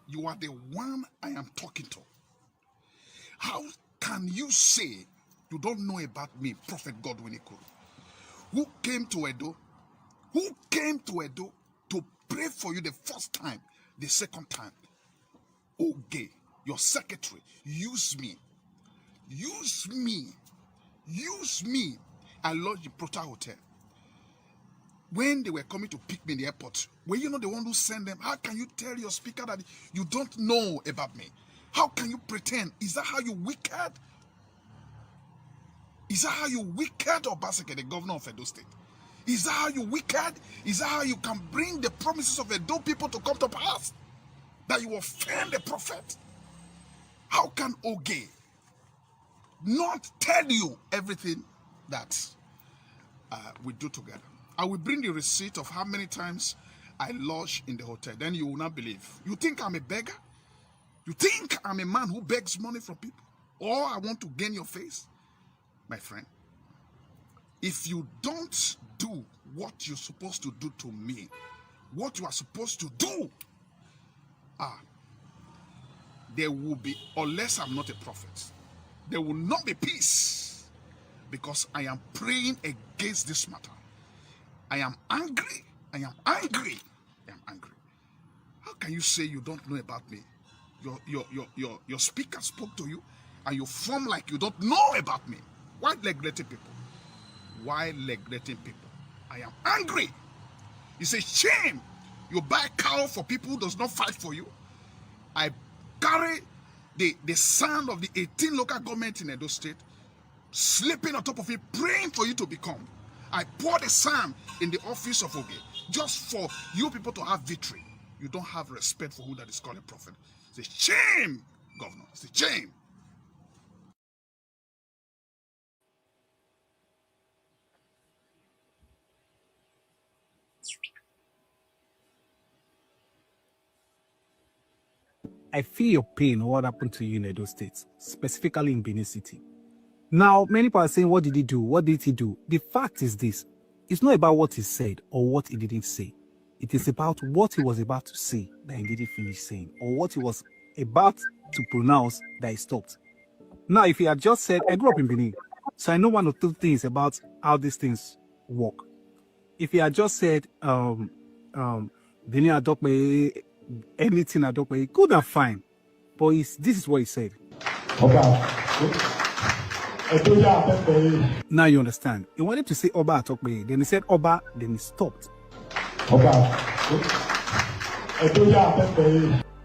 You are the one I am talking to. How can you say you don't know about me, Prophet Godwin Ikuru? Who came to Edo? Who came to Edo to pray for you the first time, the second time? Okay, your secretary, use me. Use me. Use me. I lodged in Prota Hotel. When they were coming to pick me in the airport, were you not the one who sent them? How can you tell your speaker that you don't know about me? How can you pretend? Is that how you wicked? Is that how you wicked, OBASEKI, the governor of Edo State? Is that how you wicked? Is that how you can bring the promises of Edo people to come to pass? That you offend the prophet? How can Oge not tell you everything that we do together? I will bring the receipt of how many times I lodge in the hotel. Then you will not believe. You think I'm a beggar? You think I'm a man who begs money from people? Or I want to gain your face? My friend, if you don't do what you're supposed to do to me, what you are supposed to do, there will be, unless I'm not a prophet, there will not be peace, because I am praying against this matter. I am angry. I am angry. I am angry. How can you say you don't know about me? Your speaker spoke to you, and you form like you don't know about me. Why neglecting people? Why neglecting people? I am angry. It's a shame you buy cow for people who does not fight for you. I carry the sound of the 18 local government in Edo State, sleeping on top of it, praying for you to become. I pour the sand in the office of Oge just for you people to have victory. You don't have respect for who that is called a prophet. It's a shame, Governor. It's a shame. I feel your pain on what happened to you in Edo State, specifically in Benin City. Now, many people are saying, what did he do? What did he do? The fact is this. It's not about what he said or what he didn't say. It is about what he was about to say that he didn't finish saying, or what he was about to pronounce that he stopped. Now, if he had just said, I grew up in Benin, so I know one or two things about how these things work. If he had just said, Benin adopt me, anything adopt me, good and fine. But this is what he said. Now you understand. He wanted to say Oba Atokpe, then he said Oba, then he stopped.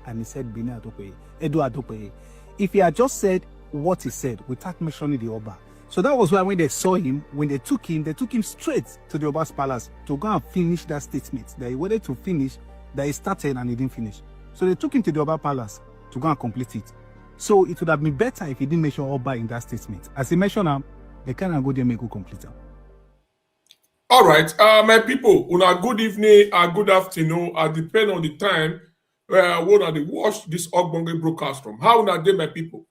And he said Benin Atokpe, Edo Atokpe. If he had just said what he said without mentioning the Oba. So that was why when they saw him, when they took him straight to the Oba's palace to go and finish that statement that he wanted to finish, that he started and he didn't finish. So they took him to the Oba palace to go and complete it. So it would have been better if he didn't mention Oba in that statement. As he mentioned him, they can't go there and make go complete him. All right, my people, una good evening, good afternoon, depend on the time when they watch this Ogbonge broadcast from. How una dey, my people?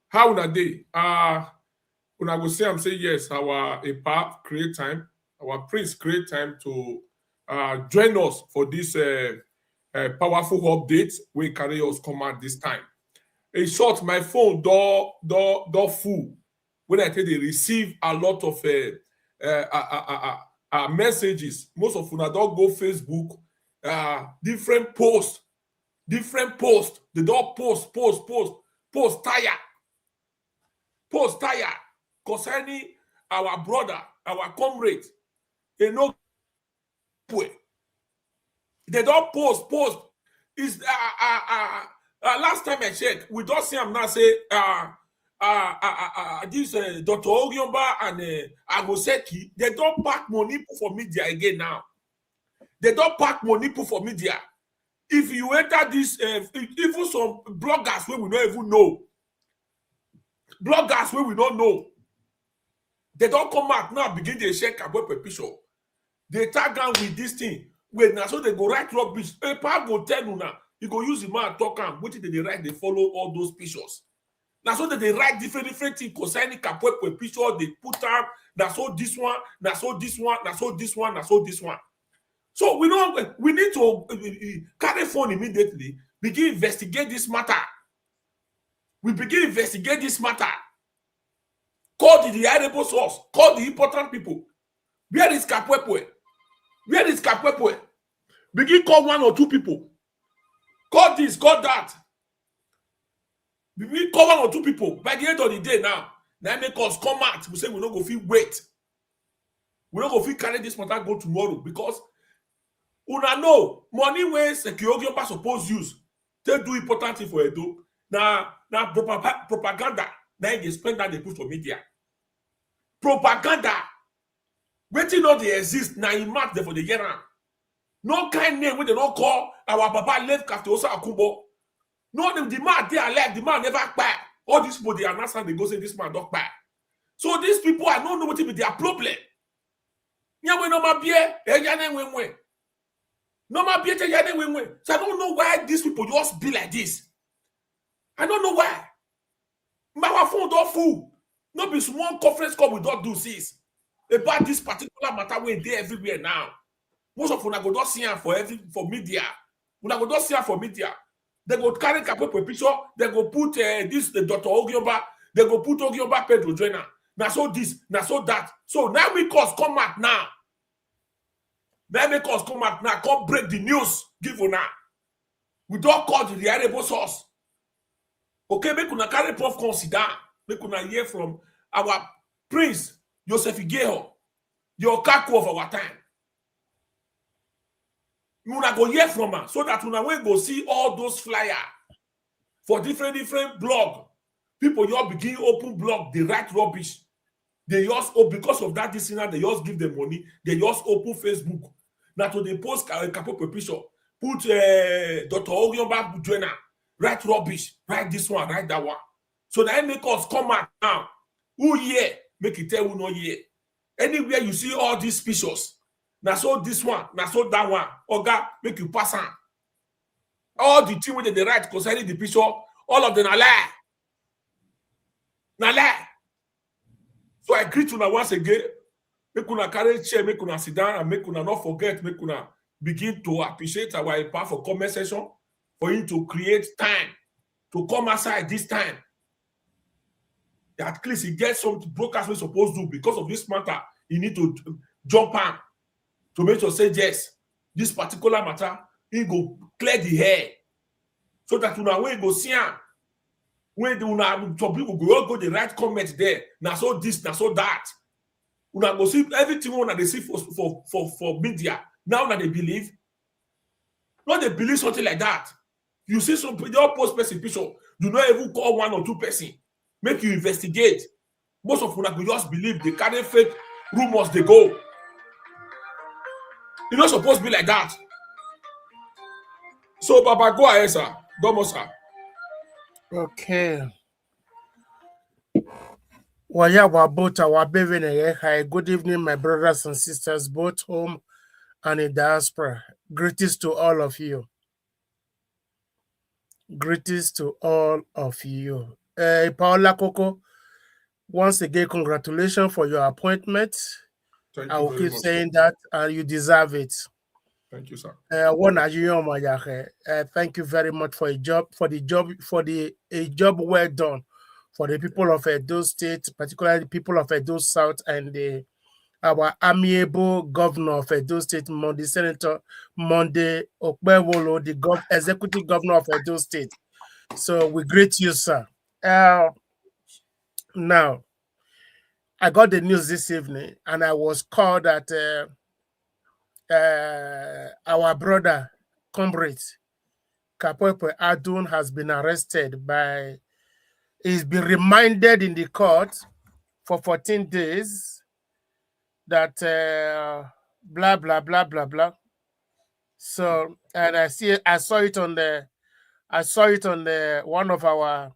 How una dey? Una go say, I'm saying yes, our EPA create time, our prince create time to join us for this powerful update. We carry us come out this time. In short, my phone door full. When I tell they receive a lot of messages, most of una don't go Facebook, different posts. They don't post tire concerning our brother, our comrade, you know. They don't post. Is last time I checked, we don't see him now say this Dr. Ogyomba and AGHO, they don't pack money for media again now. They don't pack money for media. If you enter this, even some bloggers where we don't even know, they don't come out now, begin to share KAPUEPUE show. They tag down with this thing. Wait, now so they go write rubbish. EPA go tell you now. he go use the man talk am wetin they write, they follow all those pictures. Now so that they write different things concerning KAPUEPUE picture, they put am, na so this one, na so this one, na so this one, na so this one. So we need to carry phone immediately, begin investigate this matter. We begin investigate this matter. Call the reliable source, call the important people. Where is KAPUEPUE? Where is KAPUEPUE? Begin call 1 or 2 people. Call this, call that. We call 1 or 2 people. By the end of the day now make us come out. We say we don't go feel wait. We don't go feel carry this matter go tomorrow because una know money wey security suppose use to do important thing for Edo. Now propaganda. Now they spend that they put for media. Propaganda. Wetin no dey exist na im mark there for the year. No kind name wey they don't call our Baba left Captain Osa Akubo. No, the man they are alive, the man never buy. All these people they announce and they go say this man don't buy. So these people I don't know what be their problem. No So I don't know why these people just be like this. I don't know why. My phone don't fool. No be small conference call we don't do this about this particular matter where they everywhere now. Most of una go just see for media. Una go just see for media. They go carry KAPUEPUE picture. They go put the Dr. Ogioba. They go put Ogioba Pedro Joiner. Now so this, now so that. So now we cause come out now. Now make us come out now. Come break the news. Give you now. We don't call the reliable source. Okay, make una carry prof consider. Make una hear from our Prince Joseph Igeho, your Kaku of our time. Una go hear from her so that una will go see all those flyers for different blog. People you begin open blog, they write rubbish. They just because of that this they just give them money. They just open Facebook. Now to they post KAPUEPUE picture, put Dr. Ogioba Joiner, write rubbish, write this one, write that one. So that make us come out now. Who here? Make it tell who no here. Anywhere you see all these pictures. Now so this one, now so that one. Oga, make you pass on. All the thing with the right concerning the picture, all of them are lie. Now lie. So I greet you once again. Make una carry chair, make una sit down, and make una not forget, make una begin to appreciate our part for comment session, for you to create time to come outside this time. At least he gets some broadcast we're supposed to do because of this matter. You need to jump on to make sure say yes, this particular matter, he go clear the hair so that una when go see him, when una some people go the right comment there. Now so this, now so that. Una go see everything una they see for media. Now that they believe, not they believe something like that. You see some your post person picture, do not even call 1 or 2 person. Make you investigate. Most of una will just believe they carry fake rumors, they go. It's not supposed to be like that. So, Baba, go ahead, sir. Domo, sir. Okay. Good evening, my brothers and sisters, both home and in diaspora. Greetings to all of you. Greetings to all of you. Paola Coco, once again, congratulations for your appointment. Thank I you will very keep much, saying that, and you deserve it. Thank you, sir. Thank you very much for a job well done for the people of Edo State, particularly the people of Edo South, and our amiable governor of Edo State, Senator Monday Okpewolo, the executive governor of Edo State. So we greet you, sir. Now, I got the news this evening, and I was called that our brother, comrade, KAPUEPUE ADUN has been arrested he's been reminded in the court for 14 days that blah, blah, blah, blah, blah. So, and I saw it on one of our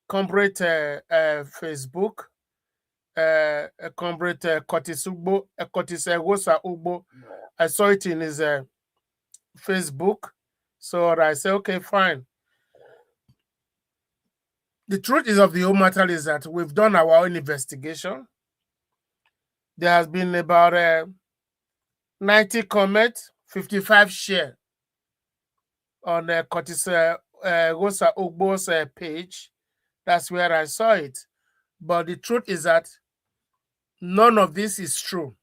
comrade Facebook, comrade Kotisegosa Ugbo. I saw it in his Facebook. So I say, okay, fine. The truth is of the whole matter is that we've done our own investigation. There has been about 90 comments, 55 share on Curtis Rosa Ogbo's page. That's where I saw it. But the truth is that none of this is true.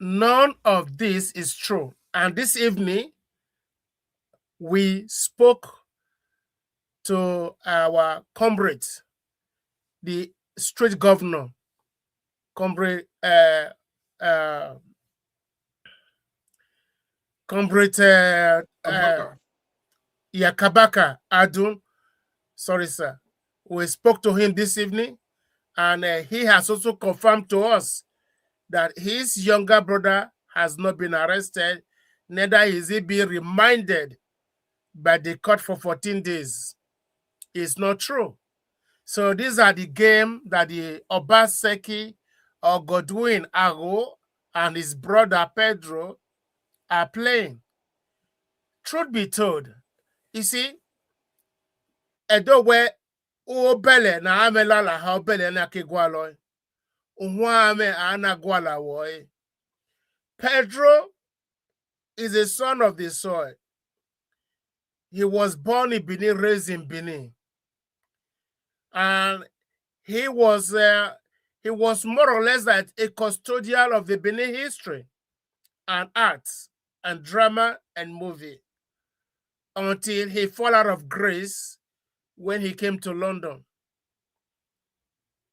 None of this is true. And this evening, we spoke to our comrades, the state governor, comrade Kabaka ADUN. Sorry, sir. We spoke to him this evening, and he has also confirmed to us that his younger brother has not been arrested, neither is he being reminded by the court for 14 days. It's not true. So these are the game that the OBASEKI or Godwin AGHO and his brother Pedro are playing. Truth be told, you see, Edo where Obele na amela la ha Obele na kegwalo. Unwame ana gwala woy. Pedro is a son of the soil. He was born in Benin, raised in Benin. And he was more or less like a custodian of the Benin history and arts and drama and movie until he fell out of grace when he came to London.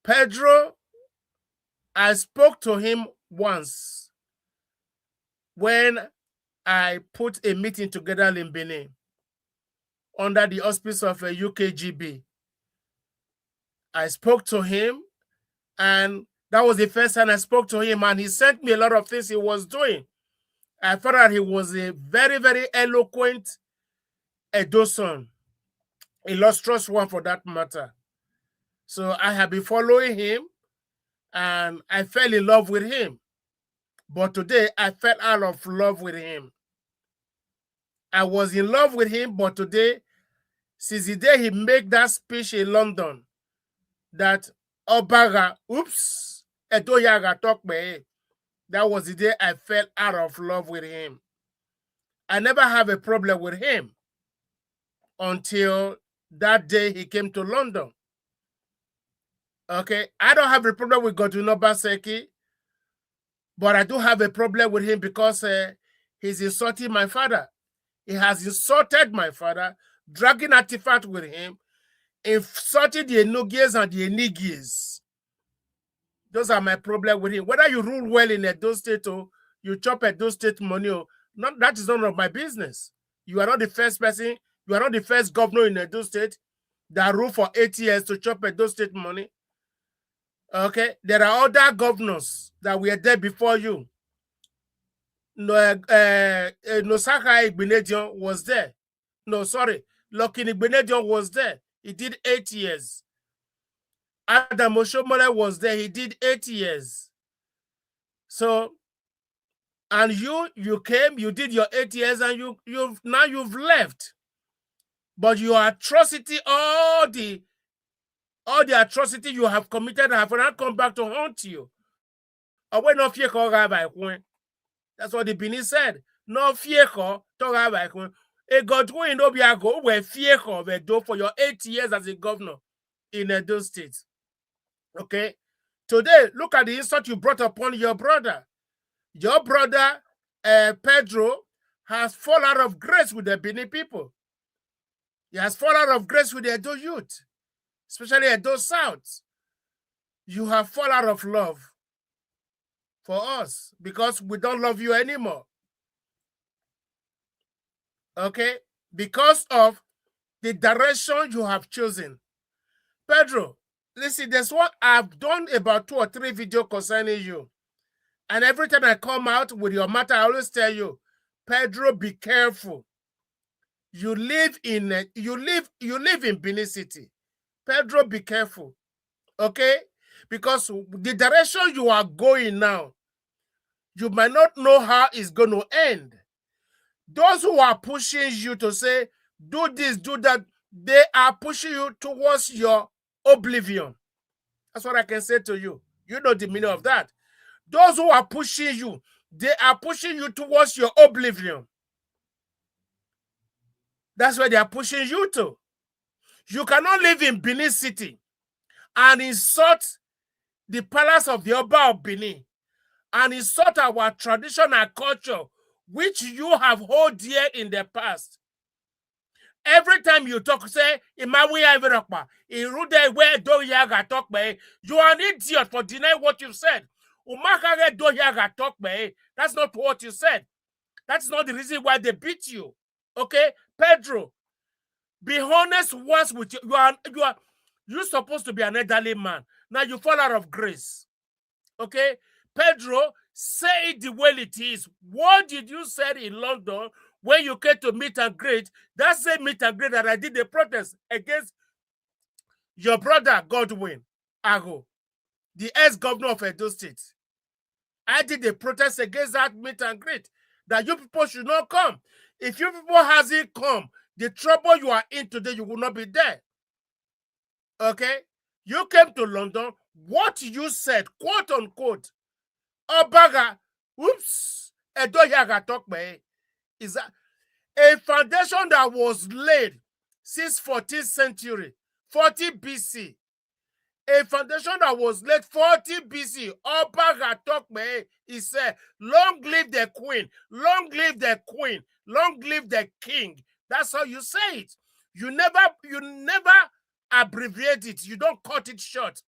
Pedro, I spoke to him once when I put a meeting together in Benin under the auspice of a UKGB. I spoke to him, and that was the first time I spoke to him, and he sent me a lot of things he was doing. I thought that he was a very, very eloquent Edo son, illustrious one for that matter. So I have been following him, and I fell in love with him. But today, I fell out of love with him. I was in love with him, but today, since the day he made that speech in London, that Obaga, oops, Edo Yaga talk me, that was the day I fell out of love with him. I never have a problem with him until that day he came to London. Okay, I don't have a problem with Godwin OBASEKI, but I do have a problem with him because he's insulting my father. He has insulted my father, dragging artifact with him, insulting the Enugies and the Enigis. Those are my problem with him. Whether you rule well in Edo State or you chop Edo State money, or not, that is none of my business. You are not the first person, you are not the first governor in Edo State that ruled for 8 years to chop Edo State money. Okay, there are other governors that were there before you. Nosaka Igbenedion was there. No, sorry, Lucky Igbenedion was there. He did 8 years. Adam Oshomole was there. He did 8 years. So, and you came, you did your 8 years, and you've left. But your atrocity, all the atrocity you have committed have not come back to haunt you. That's what the Benin said. No fear to have a Godwin Obiago were fear of Edo for your 8 years as a governor in Edo State. Okay. Today, look at the insult you brought upon your brother. Your brother, Pedro, has fallen out of grace with the Benin people. He has fallen out of grace with the Edo youth, especially Edo South. You have fallen out of love for us because we don't love you anymore. Okay? Because of the direction you have chosen. Pedro, listen, there's what I've done about 2 or 3 videos concerning you. And every time I come out with your matter, I always tell you, Pedro, be careful. You live in Benin City. Pedro, be careful. Okay? Because the direction you are going now, you might not know how it's going to end. Those who are pushing you to say, do this, do that, they are pushing you towards your oblivion. That's what I can say to you. You know the meaning of that. Those who are pushing you, they are pushing you towards your oblivion. That's where they are pushing you to. You cannot live in Benin City and insult the palace of the Oba of Benin and insult our tradition and culture, which you have held dear in the past. Every time you talk, say, you are an idiot for denying what you said. That's not what you said. That's not the reason why they beat you. Okay? Pedro, be honest once with you. You're supposed to be an elderly man. Now you fall out of grace. Okay? Pedro, say it the way it is. What did you say in London when you came to meet and greet? That same meet and greet that I did the protest against your brother, Godwin AGHO, the ex-governor of Edo State. I did the protest against that meet and greet, that you people should not come. If you people hasn't come, the trouble you are in today, you will not be there. Okay? You came to London. What you said, quote unquote, Obaga, oops, Edoyaga talk me, is that a foundation that was laid since 14th century, 40 BC. A foundation that was laid 40 BC. Obaga talk me, he said, long live the queen, long live the queen, long live the king. That's how you say it. You never abbreviate it. You don't cut it short.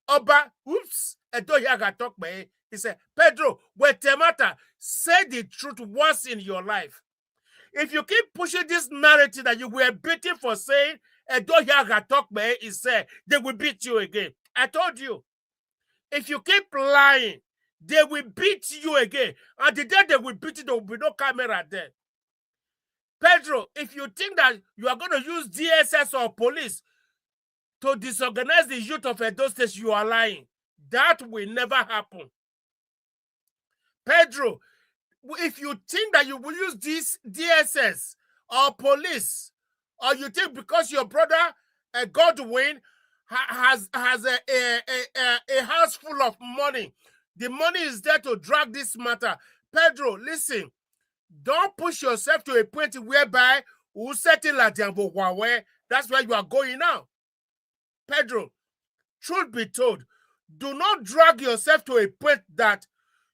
Oba, oops, Edoyaga talk me. He said, Pedro, Wetemata, say the truth once in your life. If you keep pushing this narrative that you were beaten for saying, Edoyaga talk me, he said, they will beat you again. I told you. If you keep lying, they will beat you again. And the day they will beat you, there will be no camera there. Pedro, if you think that you are going to use DSS or police to disorganize the youth of Edo State, you are lying. That will never happen. Pedro, if you think that you will use this DSS or police, or you think because your brother Godwin has a house full of money, the money is there to drag this matter. Pedro, listen, don't push yourself to a point whereby you settle at Huawei. That's where you are going now. Pedro, truth be told, do not drag yourself to a point that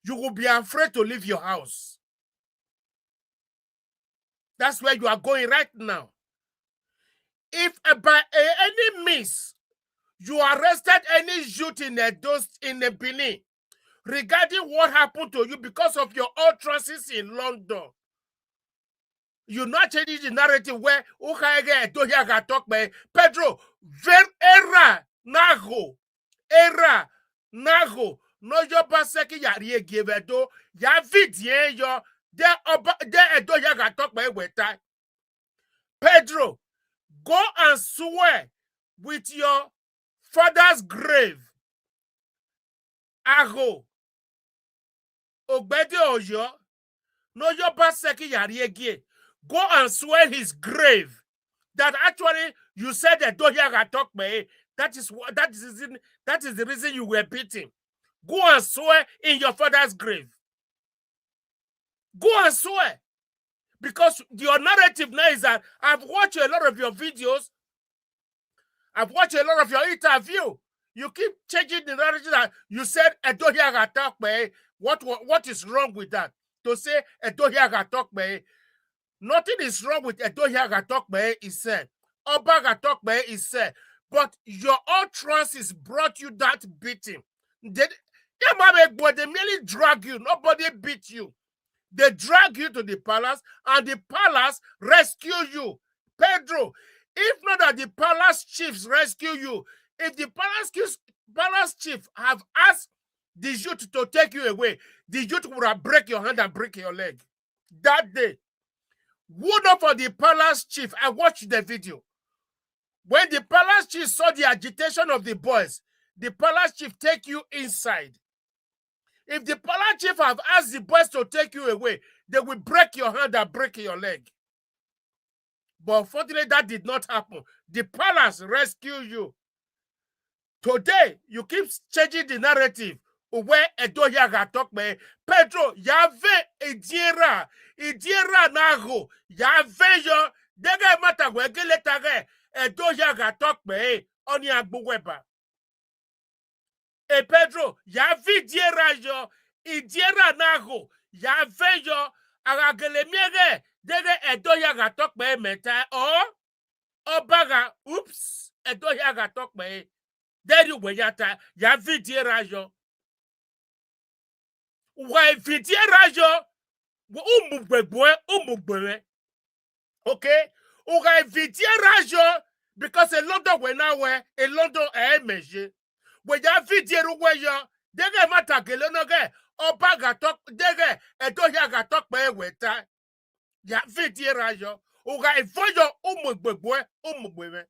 you will be afraid to leave your house. That's where you are going right now. If by any means you arrested any youth in the Benin regarding what happened to you because of your utterances in London, you're not changing the narrative where Pedro, era nago, no yo baseki yari givedo ya vidie yo de edo yaga talk by weta. Pedro, go and swear with your father's grave. AGHO, Ogbede Oyo, no yo baseki yari gie. Go and swear his grave that actually you said that Doyaga talk me. That is the reason you were beaten. Go and swear in your father's grave. Go and swear. Because your narrative now is that I've watched a lot of your videos. I've watched a lot of your interview. You keep changing the narrative that you said Edoyaga talk me. What is wrong with that? To say Edoyaga talk me. Nothing is wrong with Edoyaga talk me, he said. Obaga talk me, he said. But your utterances brought you that beating. They merely drag you. Nobody beat you. They drag you to the palace, and the palace rescue you. Pedro, if not that the palace chiefs rescue you, if the palace chief have asked the youth to take you away, the youth would have break your hand and break your leg. That day, would not for the palace chief, I watched the video. When the palace chief saw the agitation of the boys, the palace chief take you inside. If the palace chief have asked the boys to take you away, they will break your hand and break your leg. But unfortunately, that did not happen. The palace rescued you. Today, you keep changing the narrative. Where Edoyaga talk me, Pedro, Yave Idiera na AGHO, Yave yo, Dega mata wegele tage, Edoyaga talk me, Oni Agbuweba. E Pedro, Yave Idiera na AGHO, Yave yo, Agagele miege, Dega Edoyaga talk me meta, Obaga, oops, Edoyaga talk me. Deri weyata, Yave Idiera yo. Why Vidierajo umugwe. Okay? Why Vidierajo because a London when I wear a London measure. When ya Vidieru weyo, dege mata gelonoge, obaga talk dege, edoyaga talk by weta. Ya Vidierajo. Why voyo umugwe.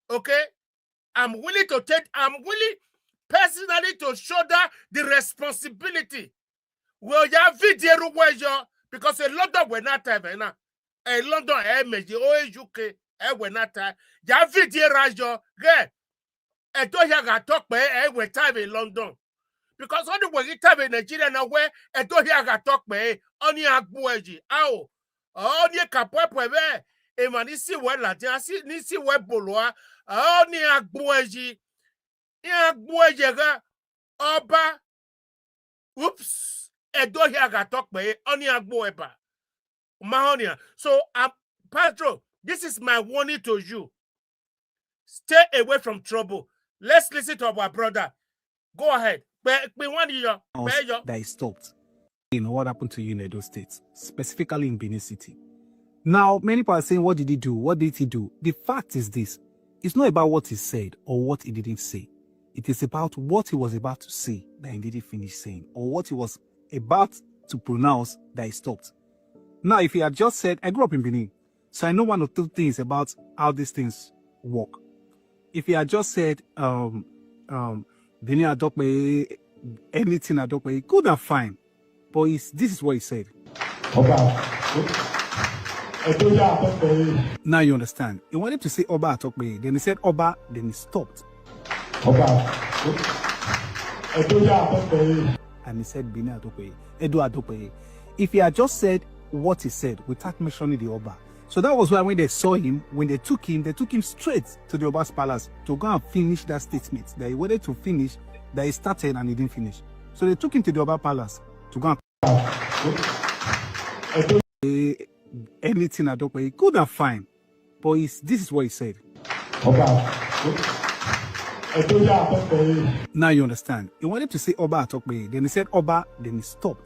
Okay? I'm willing personally to shoulder the responsibility. Well, ya Vidieru weyo because a London when not time na a London meji UK when not time ya Vidierajo ge edoyaga talk by when time in London because only when it time in Nigeria now where edoyaga talk by only agbueji AGHO only KAPUEPUE emanisi we la si nisi we boloa only agbueji Oba, oops, Edoyaga talk by Oni Agboeba. Mahonia. So, Pedro, this is my warning to you. Stay away from trouble. Let's listen to our brother. Go ahead. That is stopped. You know what happened to you in Edo State, specifically in Benin City. Now, many people are saying, what did he do? What did he do? The fact is this. It's not about what he said or what he didn't say. It is about what he was about to say that he didn't finish saying, or what he was about to pronounce that he stopped. Now, if he had just said, I grew up in Benin, so I know one or two things about how these things work. If he had just said, Benin adopt me, anything adopt me, good and fine. But this is what he said. Now you understand. He wanted to say Oba adopt me, then he said Oba, then he stopped. And he said Bina Adope, Edo Adope. If he had just said what he said without mentioning the Oba. So that was why when they saw him, when they took him straight to the Oba's palace to go and finish that statement that he wanted to finish, that he started and he didn't finish. So they took him to the Oba palace to go and anything Adope, good and fine. But this is what he said. Now you understand. He wanted to say Oba Atokbe, then he said Oba, then he stopped.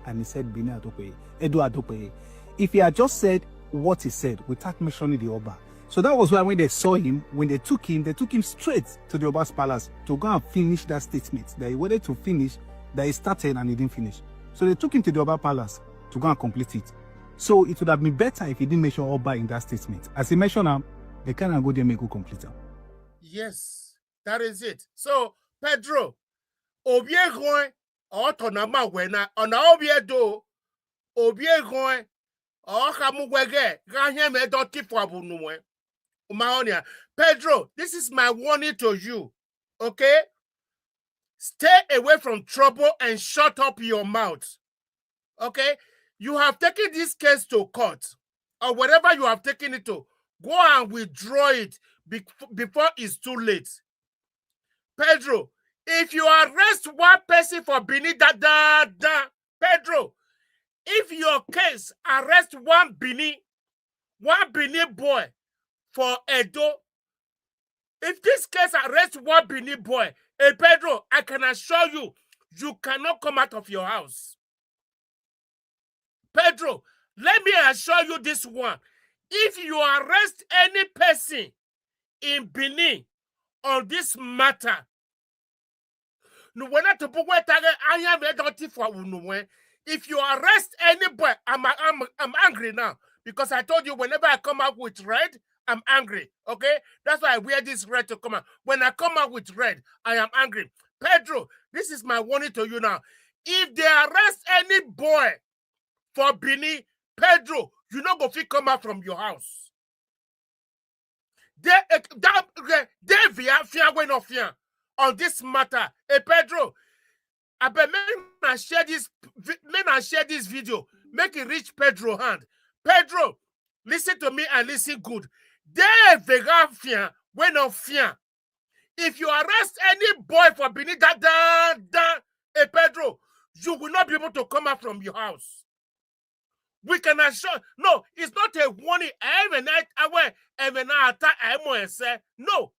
And he said Bina Atokbe, Edo Atokbe. If he had just said what he said without mentioning the Oba. So that was why when they saw him, when they took him straight to the Oba's palace to go and finish that statement that he wanted to finish, that he started and he didn't finish. So they took him to the Oba palace to go and complete it. So it would have been better if he didn't mention Oba in that statement. As he mentioned him, they can't go there and go complete him. Yes, that is it. So, Pedro, Obiegoin, Otonama Wena, on Obiedo, Obiegoin, Okamuwege, Ganyam Edoti Fabunue. Mahonia. Pedro, this is my warning to you. Okay? Stay away from trouble and shut up your mouth. Okay? You have taken this case to court, or whatever you have taken it to, go and withdraw it before it's too late. Pedro, if you arrest one person for Benin, Pedro, if your case arrest one Benin boy for Edo, if this case arrest one Benin boy, Pedro, I can assure you, you cannot come out of your house. Pedro, let me assure you this one. If you arrest any person in Benin on this matter, if you arrest anybody, I'm angry now because I told you whenever I come out with red, I'm angry. Okay, that's why I wear this red to come out. When I come out with red, I am angry. Pedro, this is my warning to you now. If they arrest any boy for Benin, Pedro, you not go fit come out from your house. They via fear when of fear on this matter. Hey Pedro, I bet men share this video. Make it reach Pedro hand. Pedro, listen to me and listen good. They vega fear when of fear. If you arrest any boy for Benin, hey Pedro, you will not be able to come out from your house. We can assure, no, it's not a warning. No,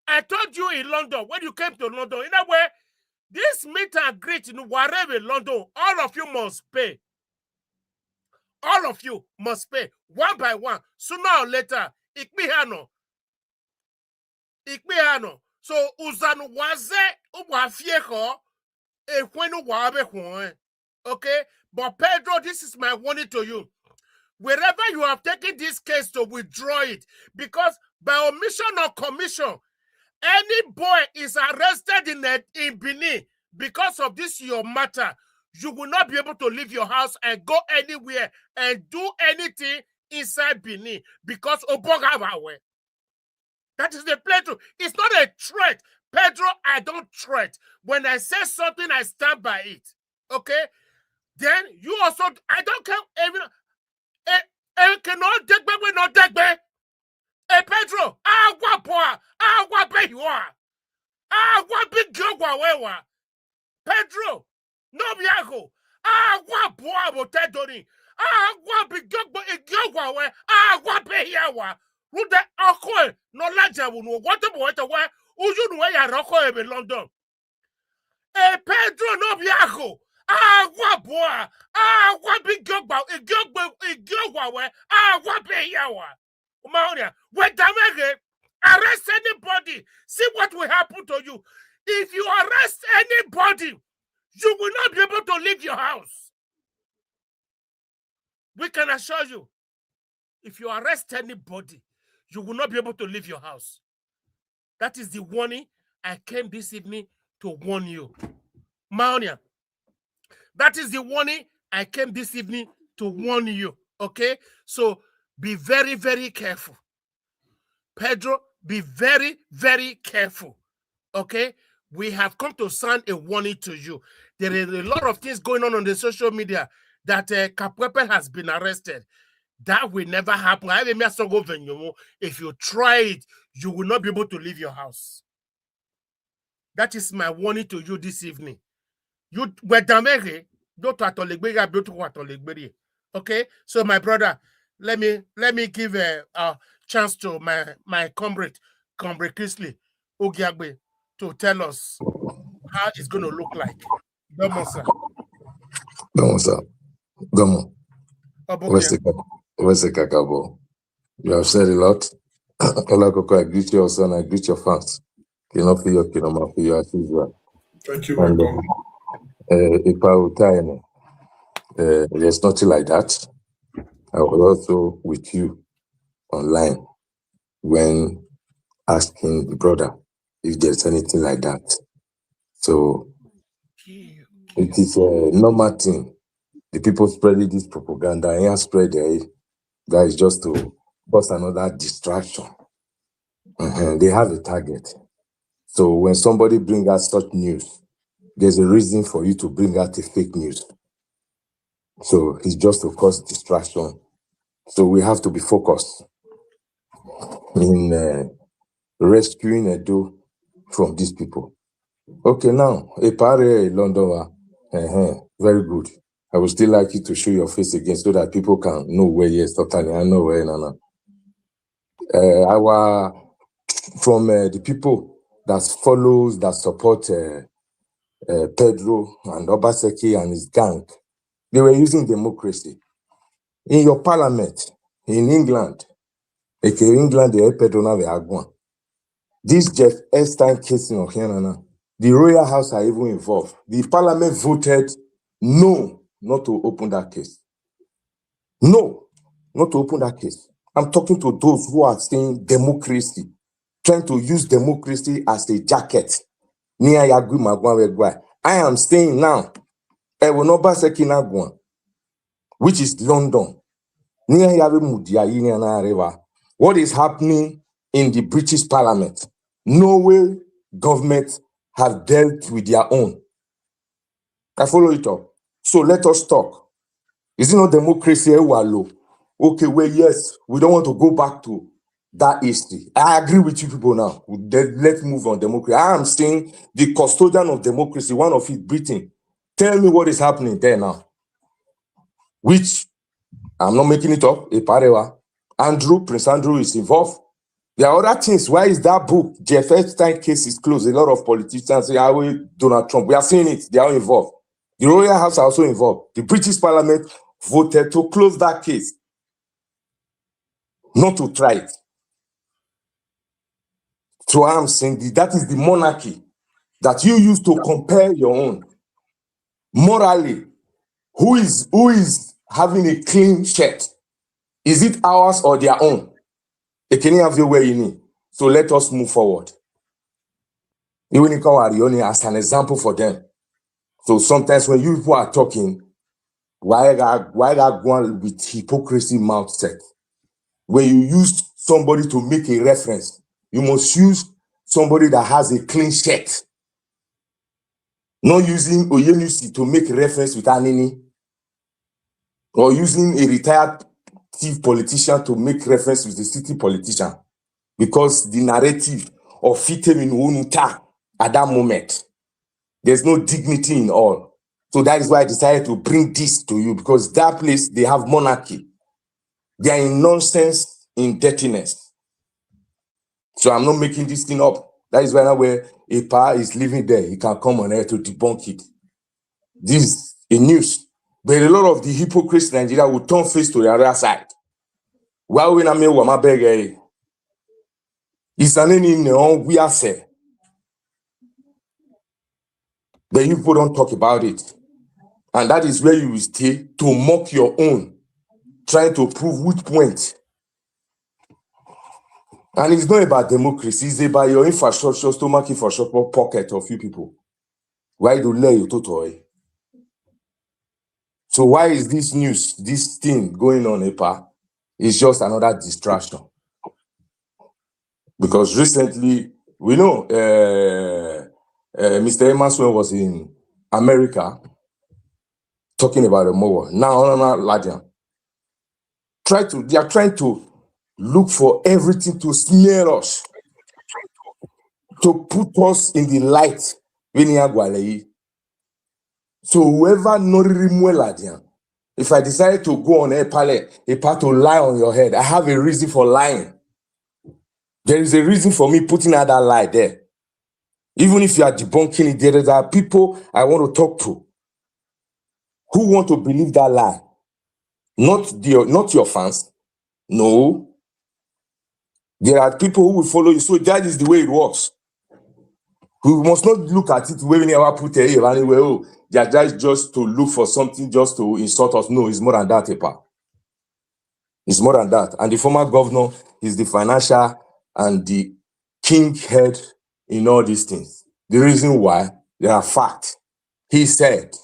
I told you in London, when you came to London, in a way, this meet and greet in wherever in London, all of you must pay. All of you must pay, one by one. Sooner or later, ikmihano. So, uzanu waze uwafieko, ekwenu wabe kwen. Okay? But Pedro, this is my warning to you. Wherever you have taken this case to withdraw it, because by omission or commission, any boy is arrested in Benin because of this your matter, you will not be able to leave your house and go anywhere and do anything inside Benin because Obogawawe. That is the Pedro. It's not a threat. Pedro, I don't threat. When I say something, I stand by it. Okay? Then you also, I don't care. Cannot take me, we not take me. Hey Pedro, agua poa, agua behiwa, agua big wewa. Pedro, no biago, agua poa botedoni, agua big we, agua behiwa. Rude akwe no laja wunu. What about where uju no ya roko ebe London? Hey Pedro, no biago. Agua boa, agua big gogba, igogwa, agua beyawa. Maonia, when Damege arrest anybody, see what will happen to you. If you arrest anybody, you will not be able to leave your house. We can assure you, if you arrest anybody, you will not be able to leave your house. That is the warning I came this evening to warn you. Maonia. That is the warning I came this evening to warn you, okay? So be very, very careful. Pedro, be very, very careful, okay? We have come to sound a warning to you. There is a lot of things going on the social media that KAPUEPUE has been arrested. That will never happen. If you try it, you will not be able to leave your house. That is my warning to you this evening. You okay, so my brother, let me give a chance to my comrade Chrisley Ogiagbe to tell us how it's going to look like. Domo, sir. Domo. Where's the Kakabo? You have said a lot. Olakoko, I greet you also and I greet your fans. Cannot feel your kingdom for you as usual. Thank you, my God. There's nothing like that. I was also with you online when asking the brother if there's anything like that. So it is a normal thing. The people spreading this propaganda and spread that is just to cause another distraction. They have a target. So when somebody brings out such news, there's a reason for you to bring out a fake news. So it's just to cause distraction. So we have to be focused in rescuing Edo from these people. Okay, now, a pare London, very good. I would still like you to show your face again so that people can know where yes, totally. I know where Nana. From the people that follows, that support Pedro and Obaseki and his gang, they were using democracy. In your parliament, in England, this Jeff Epstein case in Ohianana, the Royal House are even involved. The parliament voted no, not to open that case. No, not to open that case. I'm talking to those who are saying democracy, trying to use democracy as a jacket Nia Yagu Magwa. I am staying now. I will not OBASEKI Nagwan, which is London. Nia Yabu Mudia Yiniana River. What is happening in the British Parliament? No way government have dealt with their own. I follow it up. So let us talk. Is it not democracy? Okay, well, yes, we don't want to go back to that history. I agree with you people now. Let's move on democracy. I am saying the custodian of democracy, one of it, Britain. Tell me what is happening there now. Which, I'm not making it up, Prince Andrew is involved. There are other things. Why is that book, Jeff Epstein case is closed? A lot of politicians say, Donald Trump. We are seeing it. They are involved. The Royal House are also involved. The British Parliament voted to close that case, not to try it. So I'm saying that is the monarchy that you use to compare your own. Morally, who is having a clean shirt? Is it ours or their own? So let us move forward. Even as an example for them. So sometimes when you people are talking, why that going with hypocrisy mouth set? When you use somebody to make a reference, you must use somebody that has a clean shirt. Not using Oyenusi to make reference with Anini, or using a retired chief politician to make reference with the city politician, because the narrative of Fitem in Unuta at that moment, there's no dignity in all. So that is why I decided to bring this to you, because that place, they have monarchy. They are in nonsense, in dirtiness. So I'm not making this thing up. That is why now where a power is living there, he can come on air to debunk it. This is a news. But a lot of the hypocrites in Nigeria will turn face to the other side. Why we not make what beg? It's an in we are say. But you people don't talk about it. And that is where you will stay to mock your own, trying to prove which point. And it's not about democracy, it's about your infrastructure, stomach infrastructure pocket of you people. Why do lay you to? So why is this news, this thing going on, EPA? It's just another distraction. Because recently, we know Mr. Emerson was in America talking about the war. Now, Ladian. They are trying to look for everything to smear us, to put us in the light. So whoever Ladian, if I decide to go on a part to lie on your head, I have a reason for lying. There is a reason for me putting out that lie there. Even if you are debunking it, there are people I want to talk to who want to believe that lie. Not your fans. No. There are people who will follow you. So that is the way it works. We must not look at it when we never put a anywhere. Oh, that is just to look for something, just to insult us. No, it's more than that, Epa. It's more than that. And the former governor is the financial and the king head in all these things. The reason why, there are facts. He said,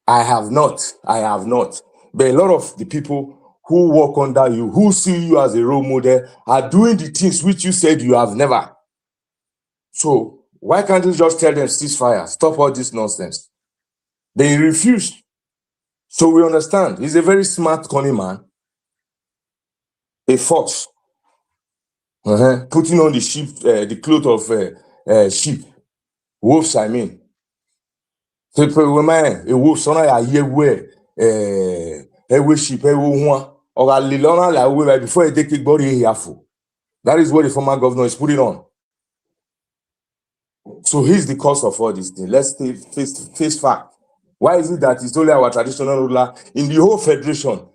I have not. But a lot of the people who work under you, who see you as a role model, are doing the things which you said you have never. So why can't you just tell them ceasefire, stop all this nonsense? They refuse. So we understand. He's a very smart, cunning man. A fox. Putting on the sheep, the cloth of sheep. Wolves, I mean. So a wolf, son I hear where a sheep, a one, or a lilona la way before a decade body here. That is what the former governor is putting on. So here's the cause of all these things. Let's face fact. Why is it that it's only our traditional ruler in the whole federation?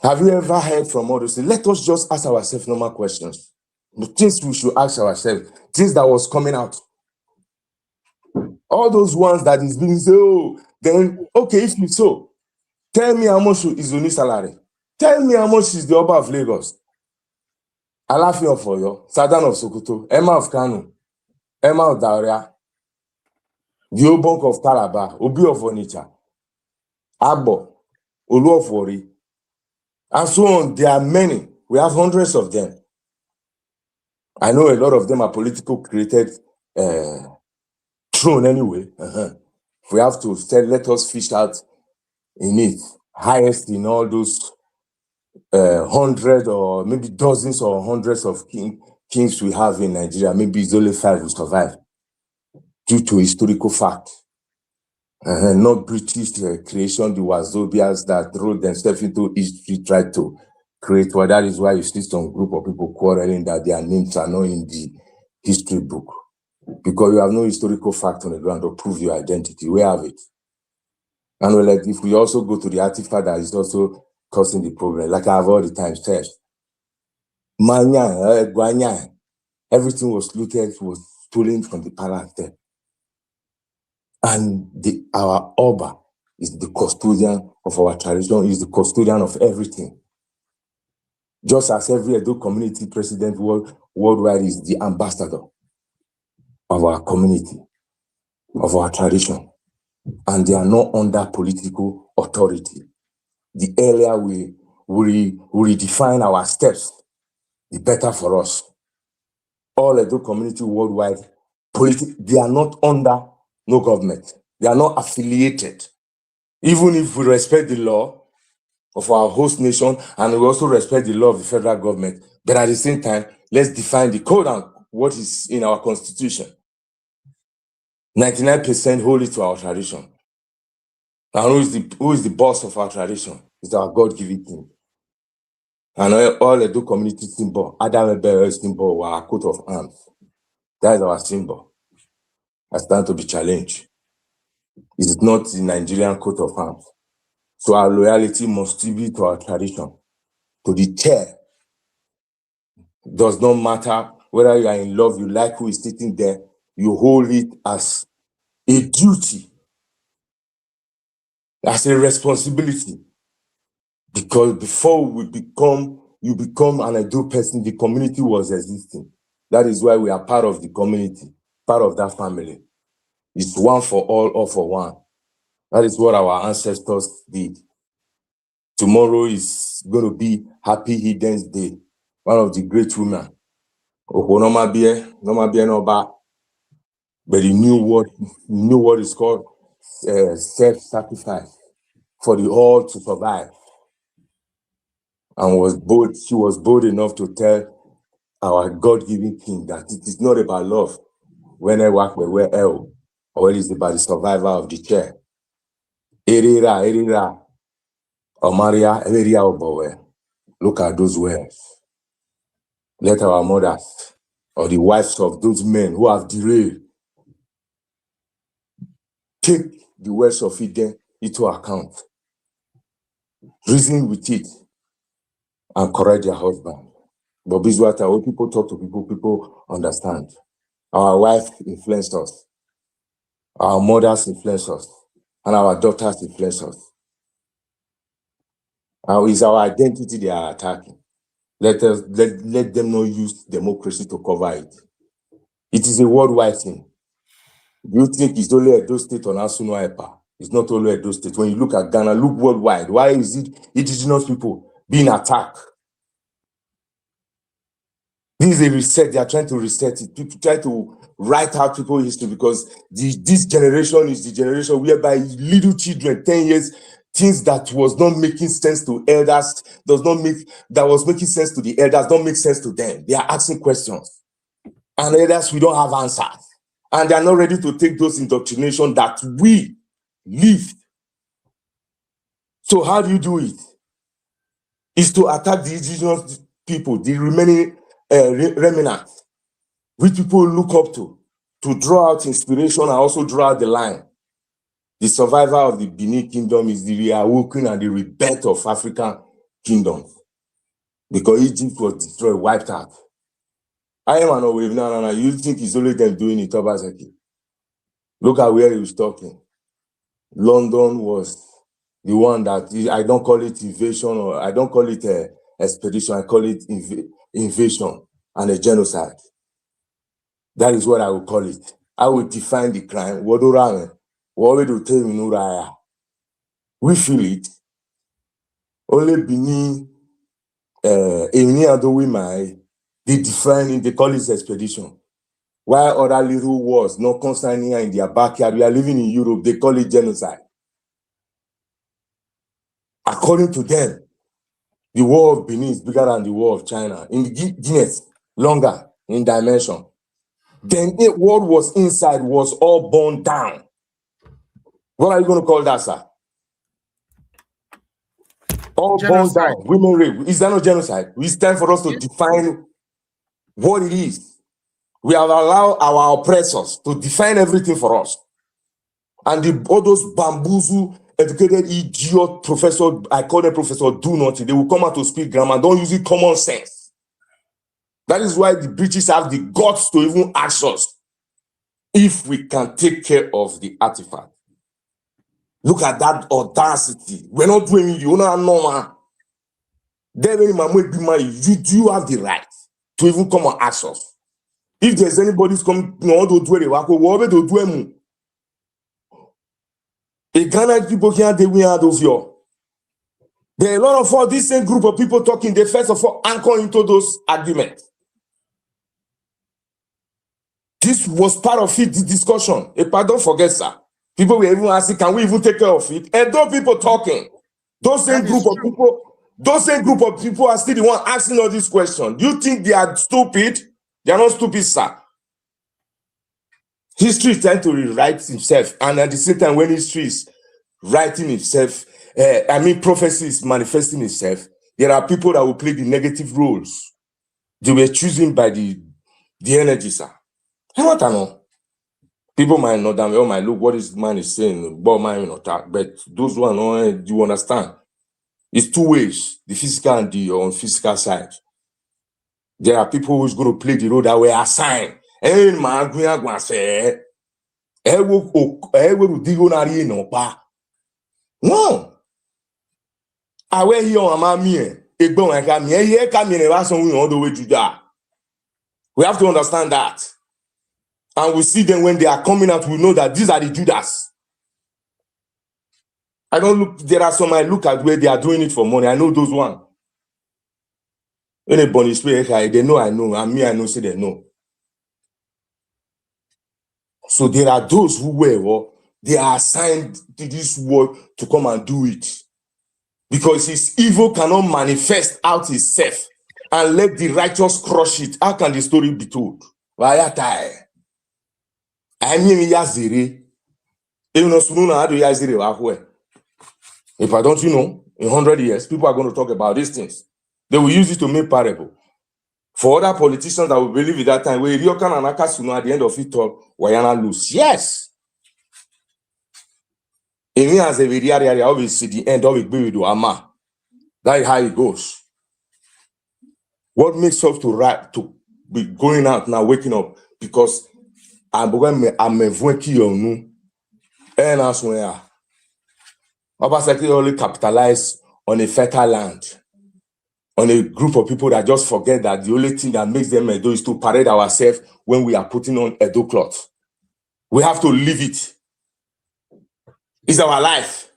Have you ever heard from all those things? Let us just ask ourselves normal questions. The things we should ask ourselves, things that was coming out. All those ones that is being said, oh, then, okay, if you so, tell me how much is the new salary. Tell me how much is the Oba of Lagos. Alafi of Oyo, Sadan of Sokoto, Emma of Kano, Emma of Daria, the Obonk of Calabar, Obi of Onitsha, Agbo, Olu of Wari, and so on. There are many. We have hundreds of them. I know a lot of them are political created throne anyway. If we have to say, let us fish out in it. Highest in all those 100 or maybe dozens or hundreds of kings we have in Nigeria. Maybe it's only 5 who survive due to historical fact. Not British creation, the Wazobians that wrote themselves into history, tried to create. Well, that is why you see some group of people quarreling that their names are not in the history book. Because you have no historical fact on the ground to prove your identity. We have it. And like if we also go to the artifact that is also causing the problem, like I have all the time said, everything was looted, was stolen from the palace there. And our Oba is the custodian of our tradition, is the custodian of everything. Just as every Edo community president worldwide is the ambassador of our community, of our tradition. And they are not under political authority. The earlier we redefine our steps, the better for us. All Edo community worldwide, they are not under no government. They are not affiliated. Even if we respect the law of our host nation and we also respect the law of the federal government, but at the same time, let's define the code and what is in our constitution. 99% hold it to our tradition. And who is the boss of our tradition? It's our God-given king. And all Edo community symbol, Adam Ebere symbol, were our coat of arms. That is our symbol. I stand to be challenged. It is not the Nigerian coat of arms. So our loyalty must be to our tradition, to the chair. It does not matter whether you are in love, you like who is sitting there, you hold it as a duty, as a responsibility. Because before you become an Edo person, the community was existing. That is why we are part of the community, part of that family. It's one for all for one. That is what our ancestors did. Tomorrow is going to be Happy Hidden's Day. One of the great women. But he knew what is called self-sacrifice for the all to survive. And she was bold enough to tell our God-given king that it is not about love when I work with El, or it is about the survival of the chair. Erira, Omaria, Eria Obowe. Look at those words. Let our mothers or the wives of those men who have derailed take the words of Eden into account, reason with it, and correct their husband. But this is what when people talk to people, people understand. Our wives influence us, our mothers influence us, and our daughters influence us. It's our identity they are attacking. Let them not use democracy to cover it. It is a worldwide thing. Do you think it's only Edo State or Nasuno Epa? It's not only Edo State. When you look at Ghana, look worldwide. Why is it indigenous people being attacked? This is a reset. They are trying to reset it. People try to write out people's history because this generation is the generation whereby little children, 10 years, things that was not making sense to elders, that was making sense to the elders, don't make sense to them. They are asking questions. And elders, we don't have answers. And they are not ready to take those indoctrination that we lived. So how do you do it? Is to attack the indigenous people, the remaining remnants, which people look up to draw out inspiration and also draw out the line. The survival of the Benin Kingdom is the reawakening and the rebirth of African kingdoms. Because Egypt was destroyed, wiped out. I am an wave now. You think it's only them doing it, OBASEKI? Look at where he was talking. London was the one that I don't call it invasion or I don't call it expedition. I call it invasion and a genocide. That is what I will call it. I will define the crime. We feel it. Only Benin, any other women, they define it, they call it expedition. While other little wars, not concerning in their backyard, we are living in Europe, they call it genocide. According to them, the war of Benin is bigger than the war of China. In the Guinness, longer in dimension. Then what was inside was all burned down. What are you going to call that, sir? All burned down. Women rape. Is that not genocide? It's time for us to define what it is. We have allowed our oppressors to define everything for us. And all those bamboozle, educated idiot professor, I call them professor, do nothing. They will come out to speak grammar. Don't use it common sense. That is why the British have the guts to even ask us if we can take care of the artifact. Look at that audacity. We're not doing it. You know, normal. Then you do have the right to even come and ask us. If there's anybody's coming, no, don't do it. What do do? A Ghana people can't do it. There are a lot of all this same group of people talking. They first of all anchor into those arguments. This was part of it, the discussion. Don't forget, sir. People were even asking, can we even take care of it? And those people talking, those same group of people are still the one asking all these questions. Do you think they are stupid? They are not stupid, sir. History is trying to rewrite itself, and at the same time, when history is writing itself, prophecy is manifesting itself, there are people that will play the negative roles. They were choosing by the energy, sir. I don't know. People might not damn well might look what this man is saying, but those who are not, do you understand? It's two ways, the physical and the unphysical side. There are people who's going to play the role that were assigned. No. I wear here on my me. We have to understand that. And we see them when they are coming out, we know that these are the Judas. I don't look, there are some I look at where they are doing it for money. I know those one. Anybody they know I know, and me I know say they know. So there are those who were, they are assigned to this world to come and do it. Because his evil cannot manifest out itself and let the righteous crush it. How can the story be told? If I don't, in 100 years, people are going to talk about these things. They will use it to make parable. For other politicians that will believe at that time, where Ryokan and Akasuno at the end of it all, Wayana lose. Yes. It means a always see the end of it with Ama. That is how it goes. What makes us to be going out now, waking up? Because I'm working on you. And that's where OBASEKI only capitalize on a fertile land, on a group of people that just forget that the only thing that makes them Edo is to parade ourselves when we are putting on Edo cloth. We have to live it. It's our life.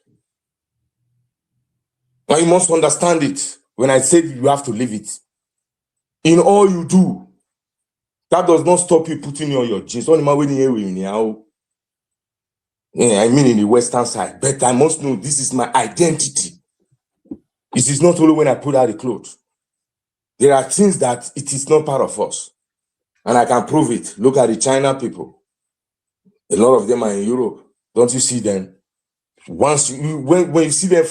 And you must understand it. When I say you have to live it. In all you do, that does not stop you putting on your jeans. I mean in the Western side. But I must know this is my identity. It is not only when I put out the clothes. There are things that it is not part of us. And I can prove it. Look at the China people. A lot of them are in Europe. Don't you see them? Once when you see them,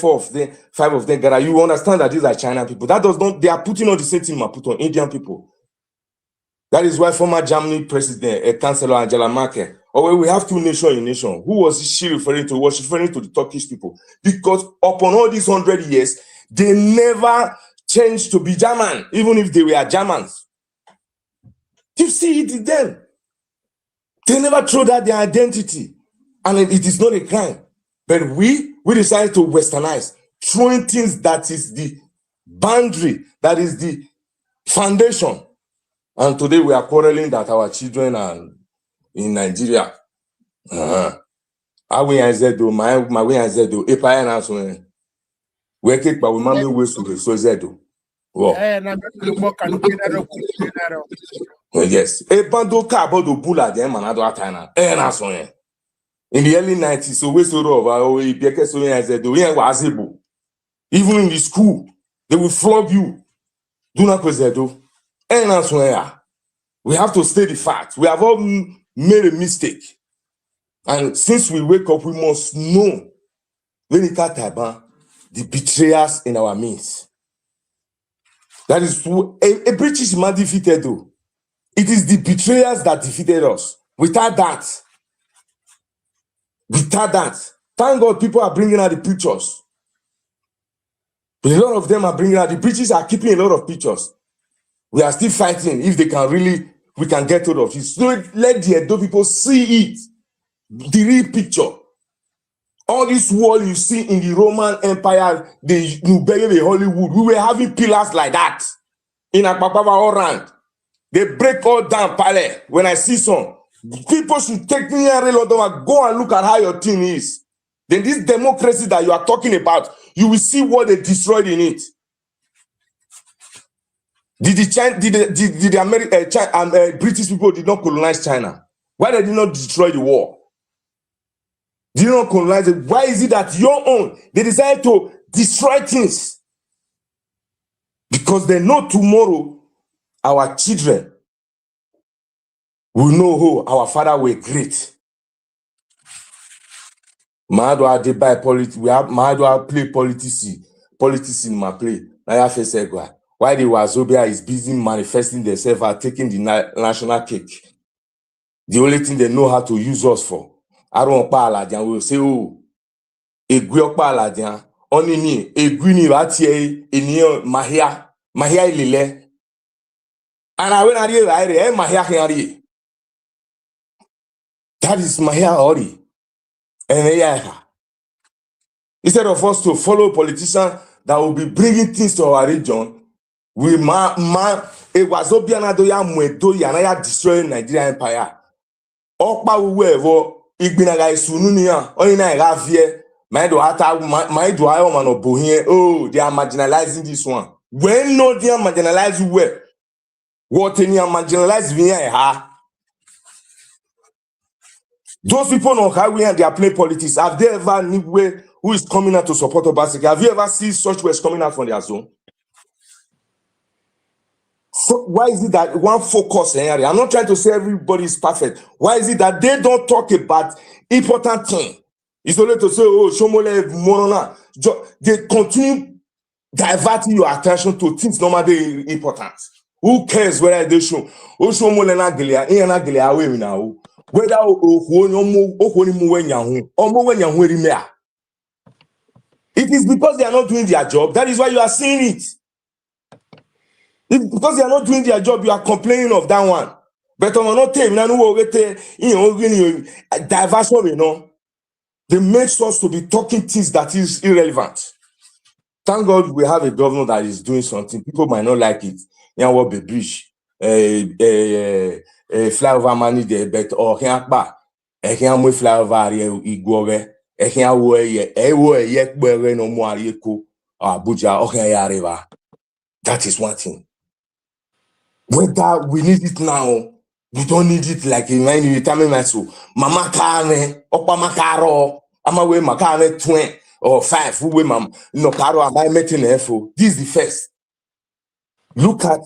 five of them gather, you understand that these are China people. That does not, they are putting on the same thing I put on Indian people. That is why former Germany president, Chancellor Angela Merkel, or we have two nations in nation. Who was she referring to? Was she referring to the Turkish people? Because upon all these 100 years, they never changed to be German, even if they were Germans. You see it in them. They never threw out their identity. And it is not a crime. But we decided to westernize, throwing things that is the boundary, that is the Foundation. And today we are quarreling that our children are in Nigeria. I win do my win do if I answer we kick but we mami we so zedo. Wow. Yes. A bando cabo do bula dem and other time. In the early 90s, so we saw over even in the school, they will flog you. Do not do. We have to state the facts. We have all made a mistake. And since we wake up, we must know the betrayers in our midst. That is a British man defeated though. It is the betrayers that defeated us. Without that, thank God people are bringing out the pictures. A lot of them are bringing out, the British are keeping a lot of pictures. We are still fighting if they can really, we can get hold of it. So let the Edo people see it, the real picture. All this wall you see in the Roman Empire, the Nubege, the Hollywood, we were having pillars like that in Akpakpava all around. They break all down, pale. When I see some, people should take me and go and look at how your team is. Then this democracy that you are talking about, you will see what they destroyed in it. Did the British people did not colonize China? Why they did not destroy the war? Did not colonize it? Why is it that your own, they decided to destroy things? Because they know tomorrow our children will know who our father were great. Mahadwa they buy politics. We have Mahadwa play politics in my play. Why the Wazobia is busy manifesting themselves and taking the national cake. The only thing they know how to use us for. I don't parle will say, oh, a guiok paladian, only me, a guinea ratie, a near Mahia lile. And I went out here, Mahia. That is Mahia Ori. And instead of us to follow politicians that will be bringing things to our region, we it was Obiana doya mwedo yanaya destroying Nigeria empire. Okpa uwevo igbinaga isununia onina ravie maido ayo mano bohie. Oh, they are marginalizing this one. When no they are marginalized where what any are marginalized via those people know how we they are playing politics. Have they ever anywhere who is coming out to support OBASEKI? Have you ever seen such words coming out from their zone? So why is it that one focus area? I'm not trying to say everybody is perfect. Why is it that they don't talk about important things? It's only to say, oh, Shomole Morona. They continue diverting your attention to things normally important. Who cares whether they show? Oh, Shomole Nagelia, Nagelia, we now. Whether it is because they are not doing their job. That is why you are seeing it. It's because they are not doing their job, you are complaining of that one. But on not diversion, you know, they make us to be talking things that is irrelevant. Thank God we have a governor that is doing something. People might not like it. You know what, the bridge, flyover money there, but or can't buy. I can't move flyover igore. I can't wear no more Abuja. Okay, that is one thing. Whether we need it now, we don't need it like in my time. Mama Kane, Opa Makaro, Amawe Makane 20 or 5, who we mam no caro am I meeting FO. This is the first. Look at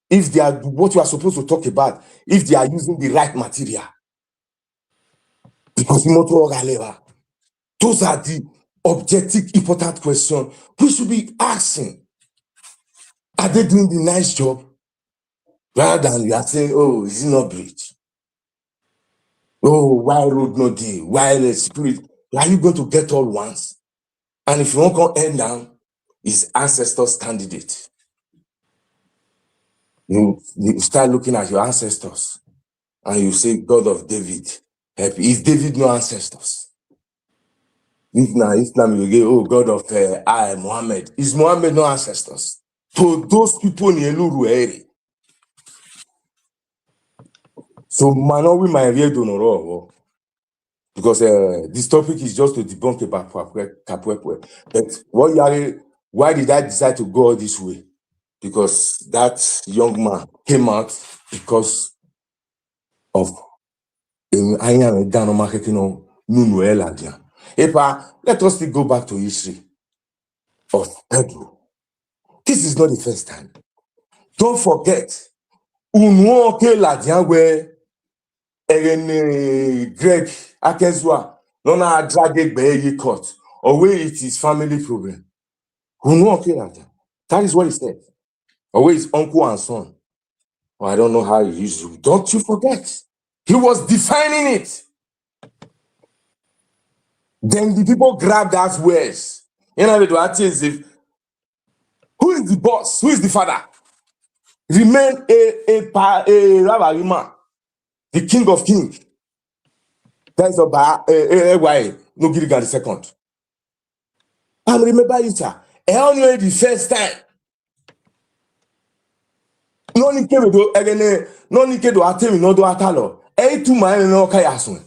if they are what you are supposed to talk about, if they are using the right material. Because those are the objective, important questions we should be asking. Are they doing the nice job? Rather than you are saying, oh, is it not bridge? Oh, why road no day? Why the spirit? Are you going to get all once? And if you won't come end down, is ancestors' candidate. You start looking at your ancestors and you say, God of David, help. Is David no ancestors? If now Islam you go, oh, God of Muhammad. Is Muhammad no ancestors? to those people in Eluruere. So, Manowi my real donor, because this topic is just to debunk about KAPUEPUE. But why did I decide to go this way? Because that young man came out because of marketing on Nunuela. Let us still go back to history of Pedro. This is not the first time. Don't forget, Unuoke Ladian where Greg Akezwa Nona drag Baye court or where it is family problem. Unuoke Ladian. That is what he said. Or where his uncle and son. Well, I don't know how he used to. Don't you forget. He was defining it. Then the people grabbed that words. You know, to ask if who is the boss? Who is the father? Remain a Rabarima, the king of kings. That is about why no Gilligan the second. I remember it, sir. Only the first time. No ni kebe do egene no ni kedo atemi no do atalo. Tuma no kayasun.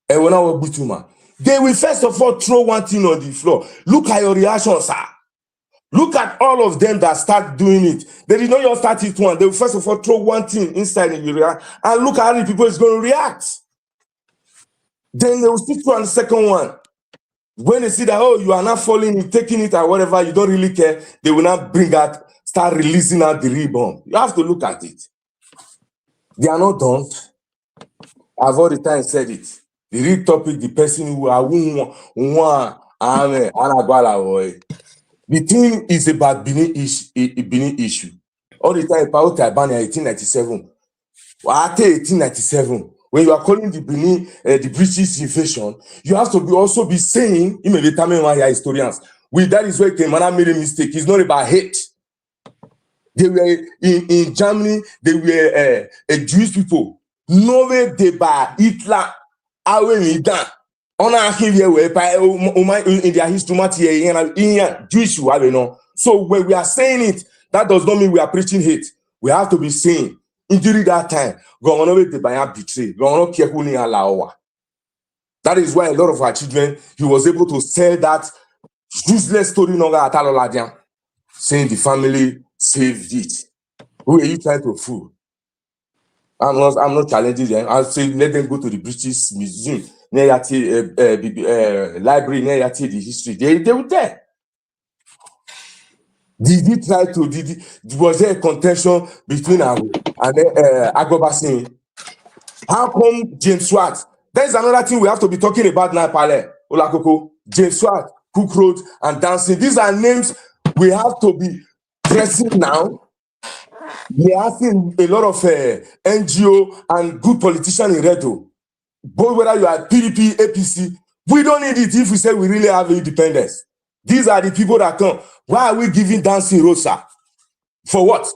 Wona wo butuma. They will first of all throw one thing on the floor. Look at your reaction, sir. Look at all of them that start doing it. They did not just start it one. They will first of all throw one thing inside the area and look at how the people is going to react. Then they will stick to on the second one. When they see that, oh, you are not falling, taking it or whatever, you don't really care, they will not bring out, start releasing out the rebound. You have to look at it. They are not done. I've all the time said it. The real topic, the person who are the thing is about Benin issue. All the time about Albania 1897. 1897. When you are calling the Benin the British invasion, you have to also be saying, historians, that is where Kemana made a mistake. It's not about hate. They were in Germany, they were Jewish people. No way they by Hitler away done. On a in their history, Jewish. So when we are saying it, that does not mean we are preaching hate. We have to be saying, during that time, that is why a lot of our children, he was able to sell that useless story, saying the family saved it. Who are you trying to fool? I'm not challenging them. I'll say let them go to the British Museum, library, the history. They were there. Did he try to? Was there a contention between AGHO and AGHO? How come James Swart? There is another thing we have to be talking about now, Pale Olakoko, James Swart, Cook Road, and Dancing. These are names we have to be pressing now. We are asking a lot of NGO and good politicians in Redo. Both whether you are PDP, APC, we don't need it if we say we really have independence. These are the people that come. Why are we giving Dancing Rosa? For what?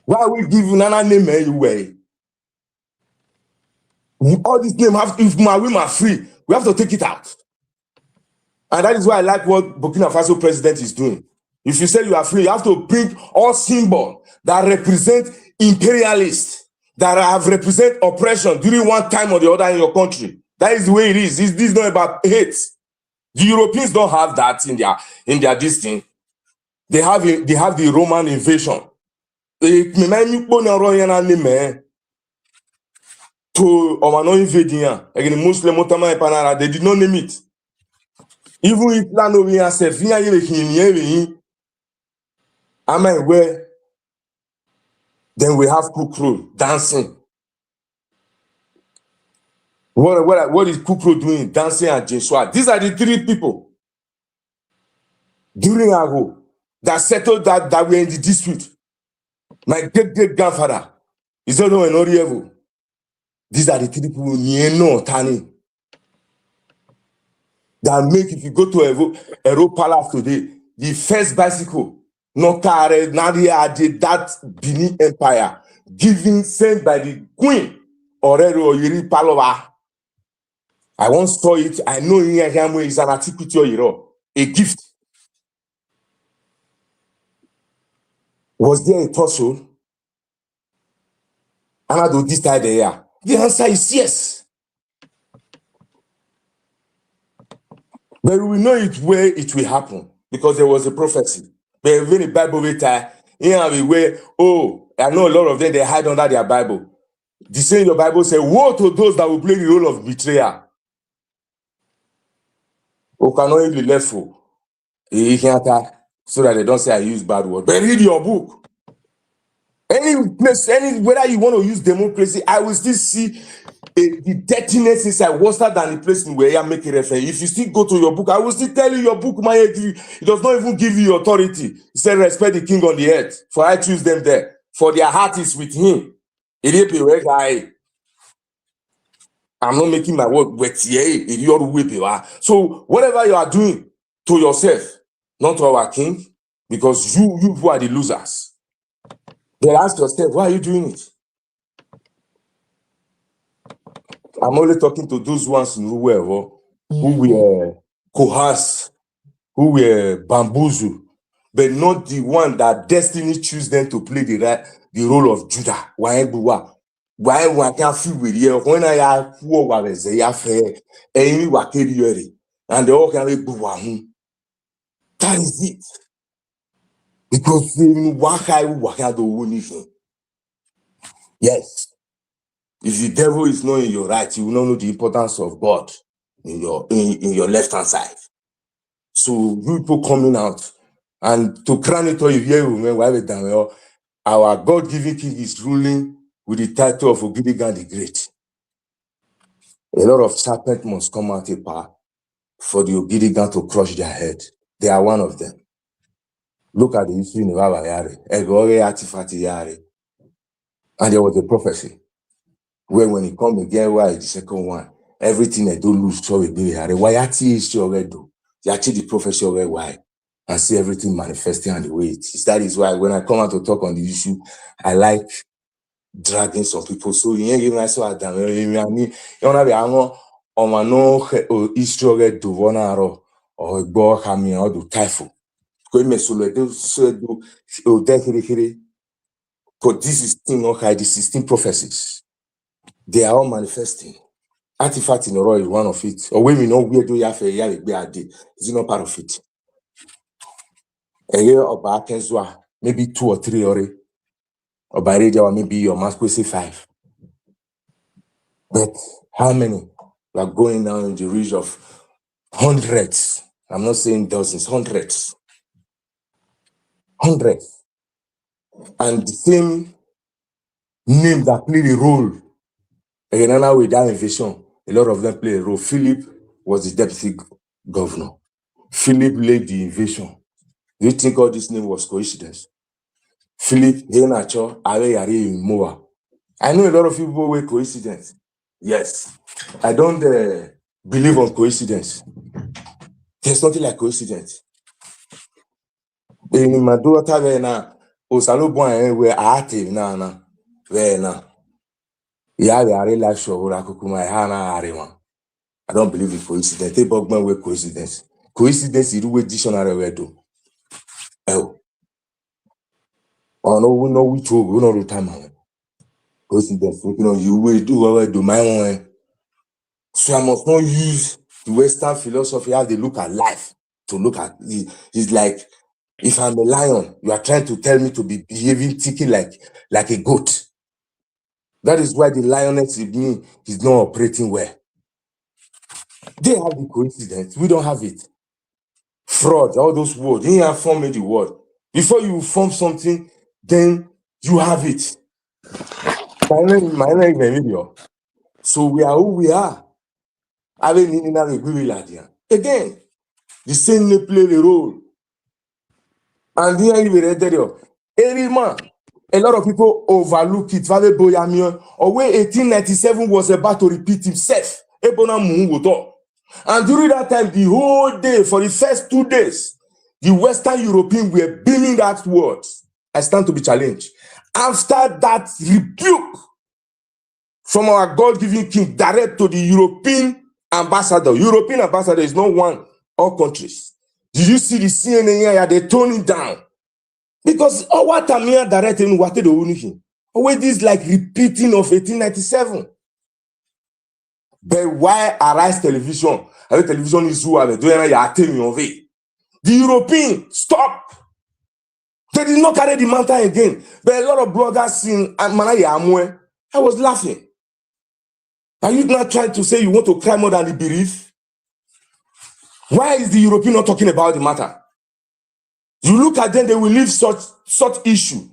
Why are we giving Nana name anyway? All these names have, if my women are free, we have to take it out. And that is why I like what Burkina Faso president is doing. If you say you are free, you have to bring all symbols that represent imperialists, that have represent oppression during one time or the other in your country. That is the way it is. This is not about hate. The Europeans don't have that in their this thing. They have the Roman invasion. To invading again Muslim they did not name it. Even if Lano yourself, am I aware? Then we have Cook Road dancing. What is Cook Road doing? Dancing at Joshua. These are the three people during AGHO that settled that were in the dispute. My great grandfather is also an Orievo. These are the three people that make, if you go to a Road Palace today, the first bicycle, no car, Nadia did that Benin Empire, sent by the Queen Aurelio Yiri Palova. I once saw it. I know is an antiquity or a gift. Was there a tussle? And I do this side there. The answer is yes. But we know it where it will happen because there was a prophecy. But when the Bible later, where, oh, I know a lot of them, they hide under their Bible. The same your Bible says, woe to those that will play the role of betrayer. Who cannot even be left for. So that they don't say I use bad words. But read your book. Any place, whether you want to use democracy, I will still see the dirtiness inside worse than the place where you make a reference. If you still go to your book, I will still tell you your book, it does not even give you authority. It said, respect the king on the earth, for I choose them there. For their heart is with him. I'm not making my word wet here. So whatever you are doing to yourself, not to our king, because you who are the losers. Then ask yourself, why are you doing it? I'm only talking to those ones who were coerced, who were bamboozled, but not the one that destiny choose them to play the role of Judah. Why can't feel with you? When I have poor was a affair, any wakeri, and they all can be buwahu. That is it. Because yes. If the devil is not in your right, you will not know the importance of God in your left hand side. So you people coming out and to crown it all, you hear our God-given king is ruling with the title of Ogirigan the Great. A lot of serpents must come out of power for the Ogirigan to crush their head. They are one of them. Look at the history in the and there was a prophecy. When it come again, why the second one, everything I do lose, so we be here. Why history already do? You actually the prophecy already why and see everything manifesting and the way it is. That is why when I come out to talk on the issue, I like dragging some people. So you ain't giving myself a damn. You know, history already do one hour or go coming or do typhoon. Because this is thing okay, the 16 prophecies. They are all manifesting. Artifact in the row is one of it. Or when we know where do you have a year, it's not part of it. A year of back as well, maybe 2 or 3 or by radio, or maybe your mask will say 5. But how many are going down in the range of hundreds? I'm not saying dozens, hundreds. Hundreds. And the same name that play the role. Again, now with that invasion, a lot of them play a role. Philip was the deputy governor. Philip led the invasion. Do you think all this name was coincidence? Philip, Henacho, Areyari, Moa. I know a lot of people were coincidence. Yes. I don't believe on coincidence. There's nothing like coincidence. In my daughter, Osalo Boy, where active now, where now. Yeah, they are like sure I don't believe in coincidence. They bugman with coincidence. Coincidence is the way dictionary will do. Oh. Oh no, we know which we know the time. Coincidence, you know, you will do what I do my own. So I must not use the Western philosophy how they look at life to look at it. It's like if I'm a lion, you are trying to tell me to be behaving, thinking like a goat. That is why the lioness in me is not operating well. They have the coincidence. We don't have it. Fraud, all those words. You have formed the word. Before you form something, then you have it. So we are who we are. Again, the same they play the role. And then you read there. Every man, a lot of people overlook it. Or when 1897 was about to repeat himself. And during that time, the whole day, for the first 2 days, the Western Europeans were beaming that word. I stand to be challenged. After that rebuke from our God-given king direct to the European ambassador. European ambassador is not one, all countries. Did you see the CNN here? They tone it down. Because our Tamia directing what the Unihi. Always this like repeating of 1897. But why Arise Television? Arise Television is who are doing the European stop. They did not carry the mantle again. But a lot of bloggers in Manaya Amwe. I was laughing. Are you not trying to say you want to cry more than the belief? Why is the European not talking about the matter? You look at them, they will leave such issue.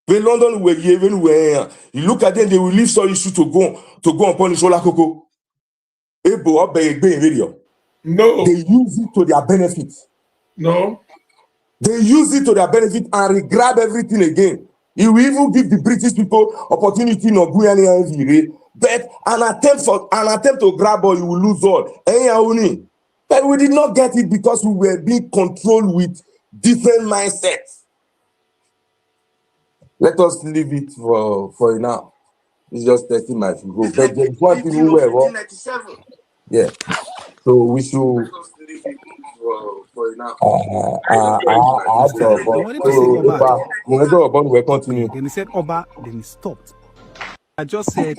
When London were even where you look at them, they will leave such issue to go upon the solar cocoa. No. They use it to their benefit. No. They use it to their benefit and grab everything again. He will even give the British people opportunity no but an attempt to grab all, you will lose all. But we did not get it because we were being controlled with different mindsets. Let us leave it for now. It's just testing my figure. But there's one thing we were. Yeah. So we should. For now. Then he said Oba, then he stopped. I just said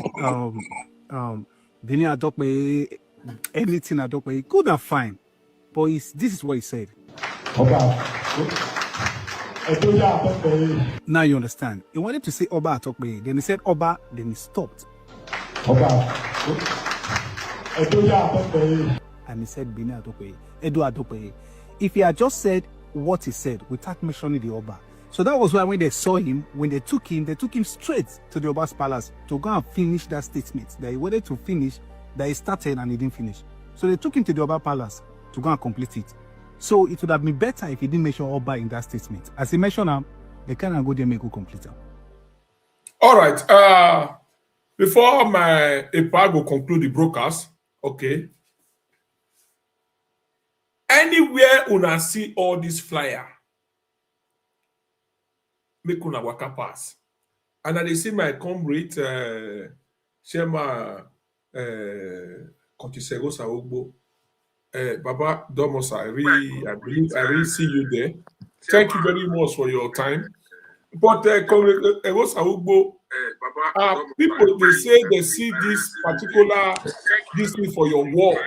Bini Adokwe, anything Adokwe, good and fine. But this is what he said. Now you understand. He wanted to say Oba Adokwe, then he said Oba, then he stopped. And he said Bini Adokwe, Edo Adokwe. If he had just said what he said without mentioning the Oba. So that was why when they saw him, when they took him straight to the Oba's palace to go and finish that statement that he wanted to finish, that he started and he didn't finish. So they took him to the Oba palace to go and complete it. So it would have been better if he didn't mention Oba in that statement. As he mentioned him, they can't go there and make a complete. All right. Before my EPA will conclude the broadcast, okay. Anywhere una see all this flyer, make una waka pass. And I see my comrade, Shema Kontisego Saogbo, Baba Domosa, I really see you there. Thank you very much for your time. But comrade Saogbo, people they say they see this particular thing for your wall.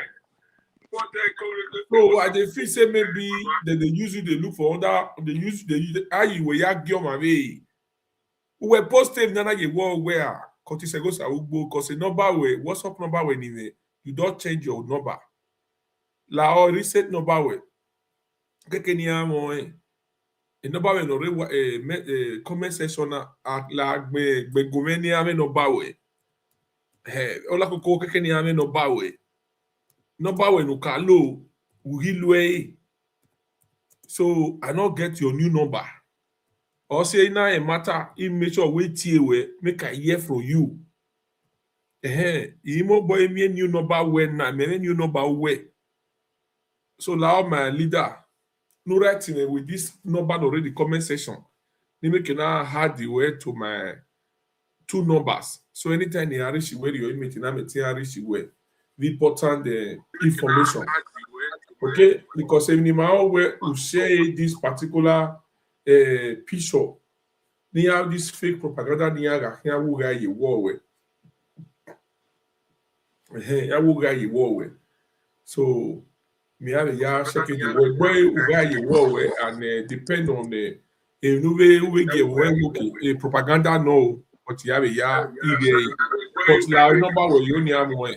So I they feel say maybe they use it, they look for other, they use you were we were posted nana ye wall where Kontisego Saogbo because a number way, WhatsApp number when you don't change your number. La or reset number way. Kekenia mo a number when no comment section la me gumenia me number way. Hey, ola ko kekenia me number way. Number when no kalo uhilwe. So I not get your new number. Or say now a matter in make sure wait here make I hear from you. Imo boy me new number when na me new number where. So now my leader no writing with this number already comment section. They make now add the word to my 2 numbers. So anytime you reach where your image now me reach where the important information. Okay, because if you where we share this particular picture, you have this fake propaganda here who guy you war with. So me have a year second where who guy you war with and depend on the we get when propaganda no, but you have a year but now number where you only have one.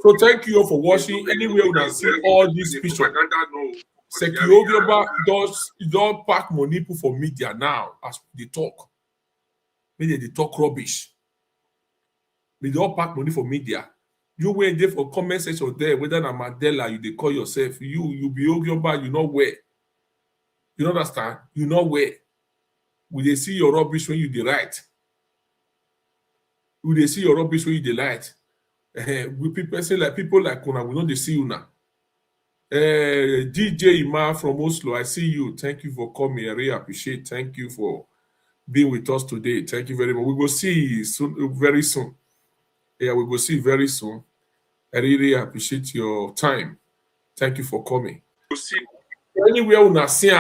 So thank you all for watching. Anyway, we can see all these pictures. Sekioviaba don't pack money for media now as they talk. Maybe they talk rubbish. They don't pack money for media. You went there for comment section there, whether na Mandela, you they call yourself. You be Ogioba, you know where. You understand? You know where. Will they see your rubbish when you the right? Will they see your rubbish when you the right? We people say like people like Kuna, we know they see you now. DJ Ima from Oslo, I see you. Thank you for coming. I really appreciate. Thank you for being with us today. Thank you very much. We will see you soon, very soon. Yeah, we will see you very soon. I really appreciate your time. Thank you for coming. Anywhere una see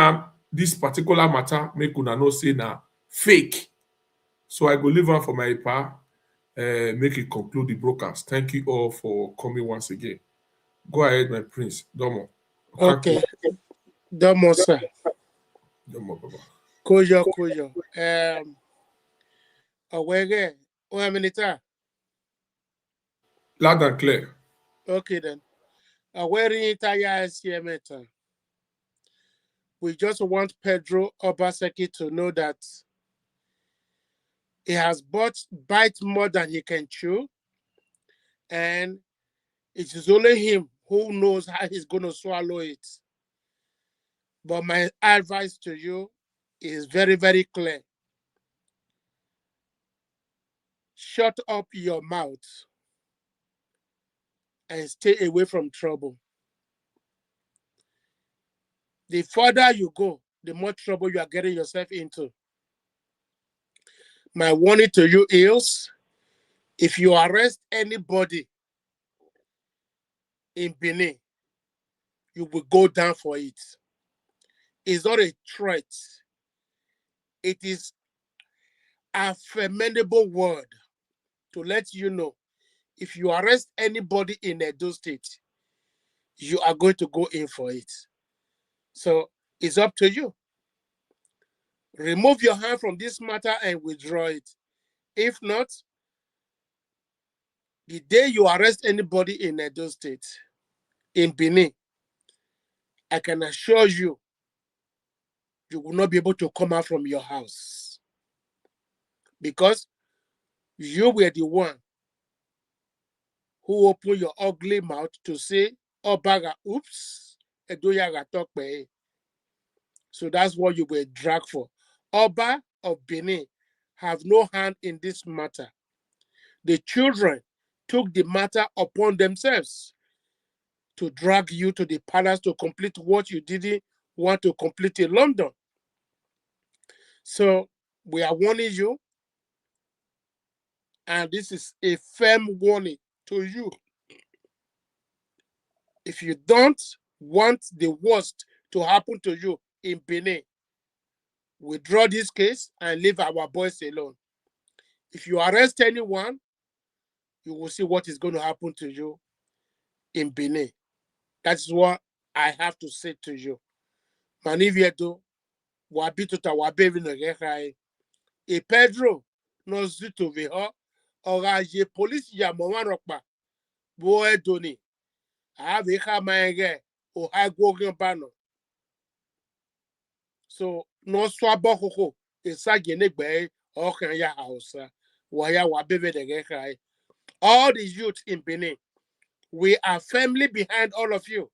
this particular matter make una know say na fake. So I go leave am for my pa, make it conclude the broadcast. Thank you all for coming once again. Go ahead, my prince. Domo. Okay. Domo, sir. Domo, Baba. Koyo. Awege. How many times? Loud and clear. Okay, then. Awere entire SCMeta. We just want Pedro Obaseki to know that he has bite more than he can chew, and it is only him who knows how he's going to swallow it. But my advice to you is very, very clear. Shut up your mouth and stay away from trouble. The further you go, the more trouble you are getting yourself into. My warning to you is, if you arrest anybody in Benin, you will go down for it. It's not a threat. It is a formidable word to let you know, if you arrest anybody in Edo State, you are going to go in for it. So it's up to you. Remove your hand from this matter and withdraw it. If not, the day you arrest anybody in Edo State, in Benin, I can assure you, you will not be able to come out from your house. Because you were the one who opened your ugly mouth to say, Obaga, oops, Edoyaga Tokpe. So that's what you were dragged for. Oba of Benin have no hand in this matter. The children took the matter upon themselves to drag you to the palace to complete what you didn't want to complete in London. So we are warning you, and this is a firm warning to you. If you don't want the worst to happen to you in Benin, withdraw this case and leave our boys alone. If you arrest anyone, you will see what is going to happen to you in Benin. That's what I have to say to you. Manivieto, wabituta wabevi ngekai. E Pedro no zuto veho, oraje police ya mwanokpa. Boe doni. Aveka maenge o hagwogen bano. So no swabo koko esage negbe okan ya hausa. Waya wabevi ngekai. All the youth in Benin, we are firmly behind all of you,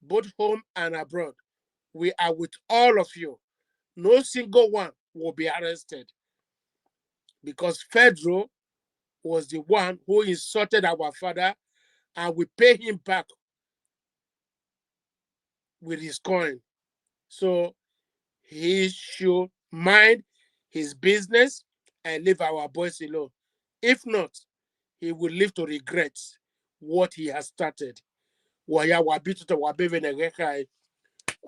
both home and abroad. We are with all of you. No single one will be arrested, because Pedro was the one who insulted our father, and we pay him back with his coin. So he should mind his business and leave our boys alone. If not, he will live to regret what he has started. Waya wabituta wabeve negekai.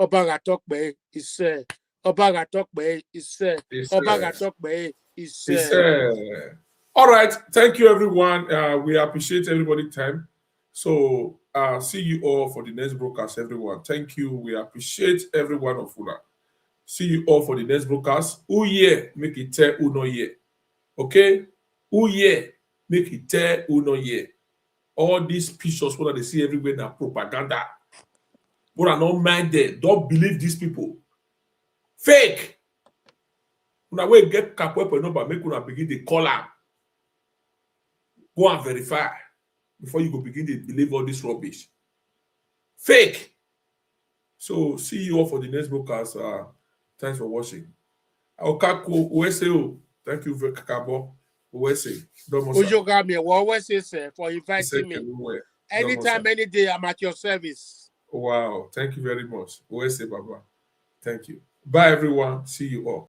Obaga Tokbe is said. Obaga Tokbe is said. Obaga Tokbe is said. All right. Thank you, everyone. We appreciate everybody's time. So see you all for the next broadcast, everyone. Thank you. We appreciate every one of you. See you all for the next broadcast. Who here make it tell who no here? Okay? Who here make it tell who no here? All these pictures what they see everywhere now propaganda. But are not minded. Don't believe these people. Fake. Una wey get KAPUEPUE number, make una begin to call am. Go and verify before you go begin to believe all this rubbish. Fake. So see you all for the next broadcast. Thanks for watching. Okaku OSAZE. Thank you very Kakabo. OSAZE. Ujogami, we always say for inviting me. Anytime, any day, I'm at your service. Wow. Thank you very much. OSAZE Baba. Thank you. Bye everyone. See you all.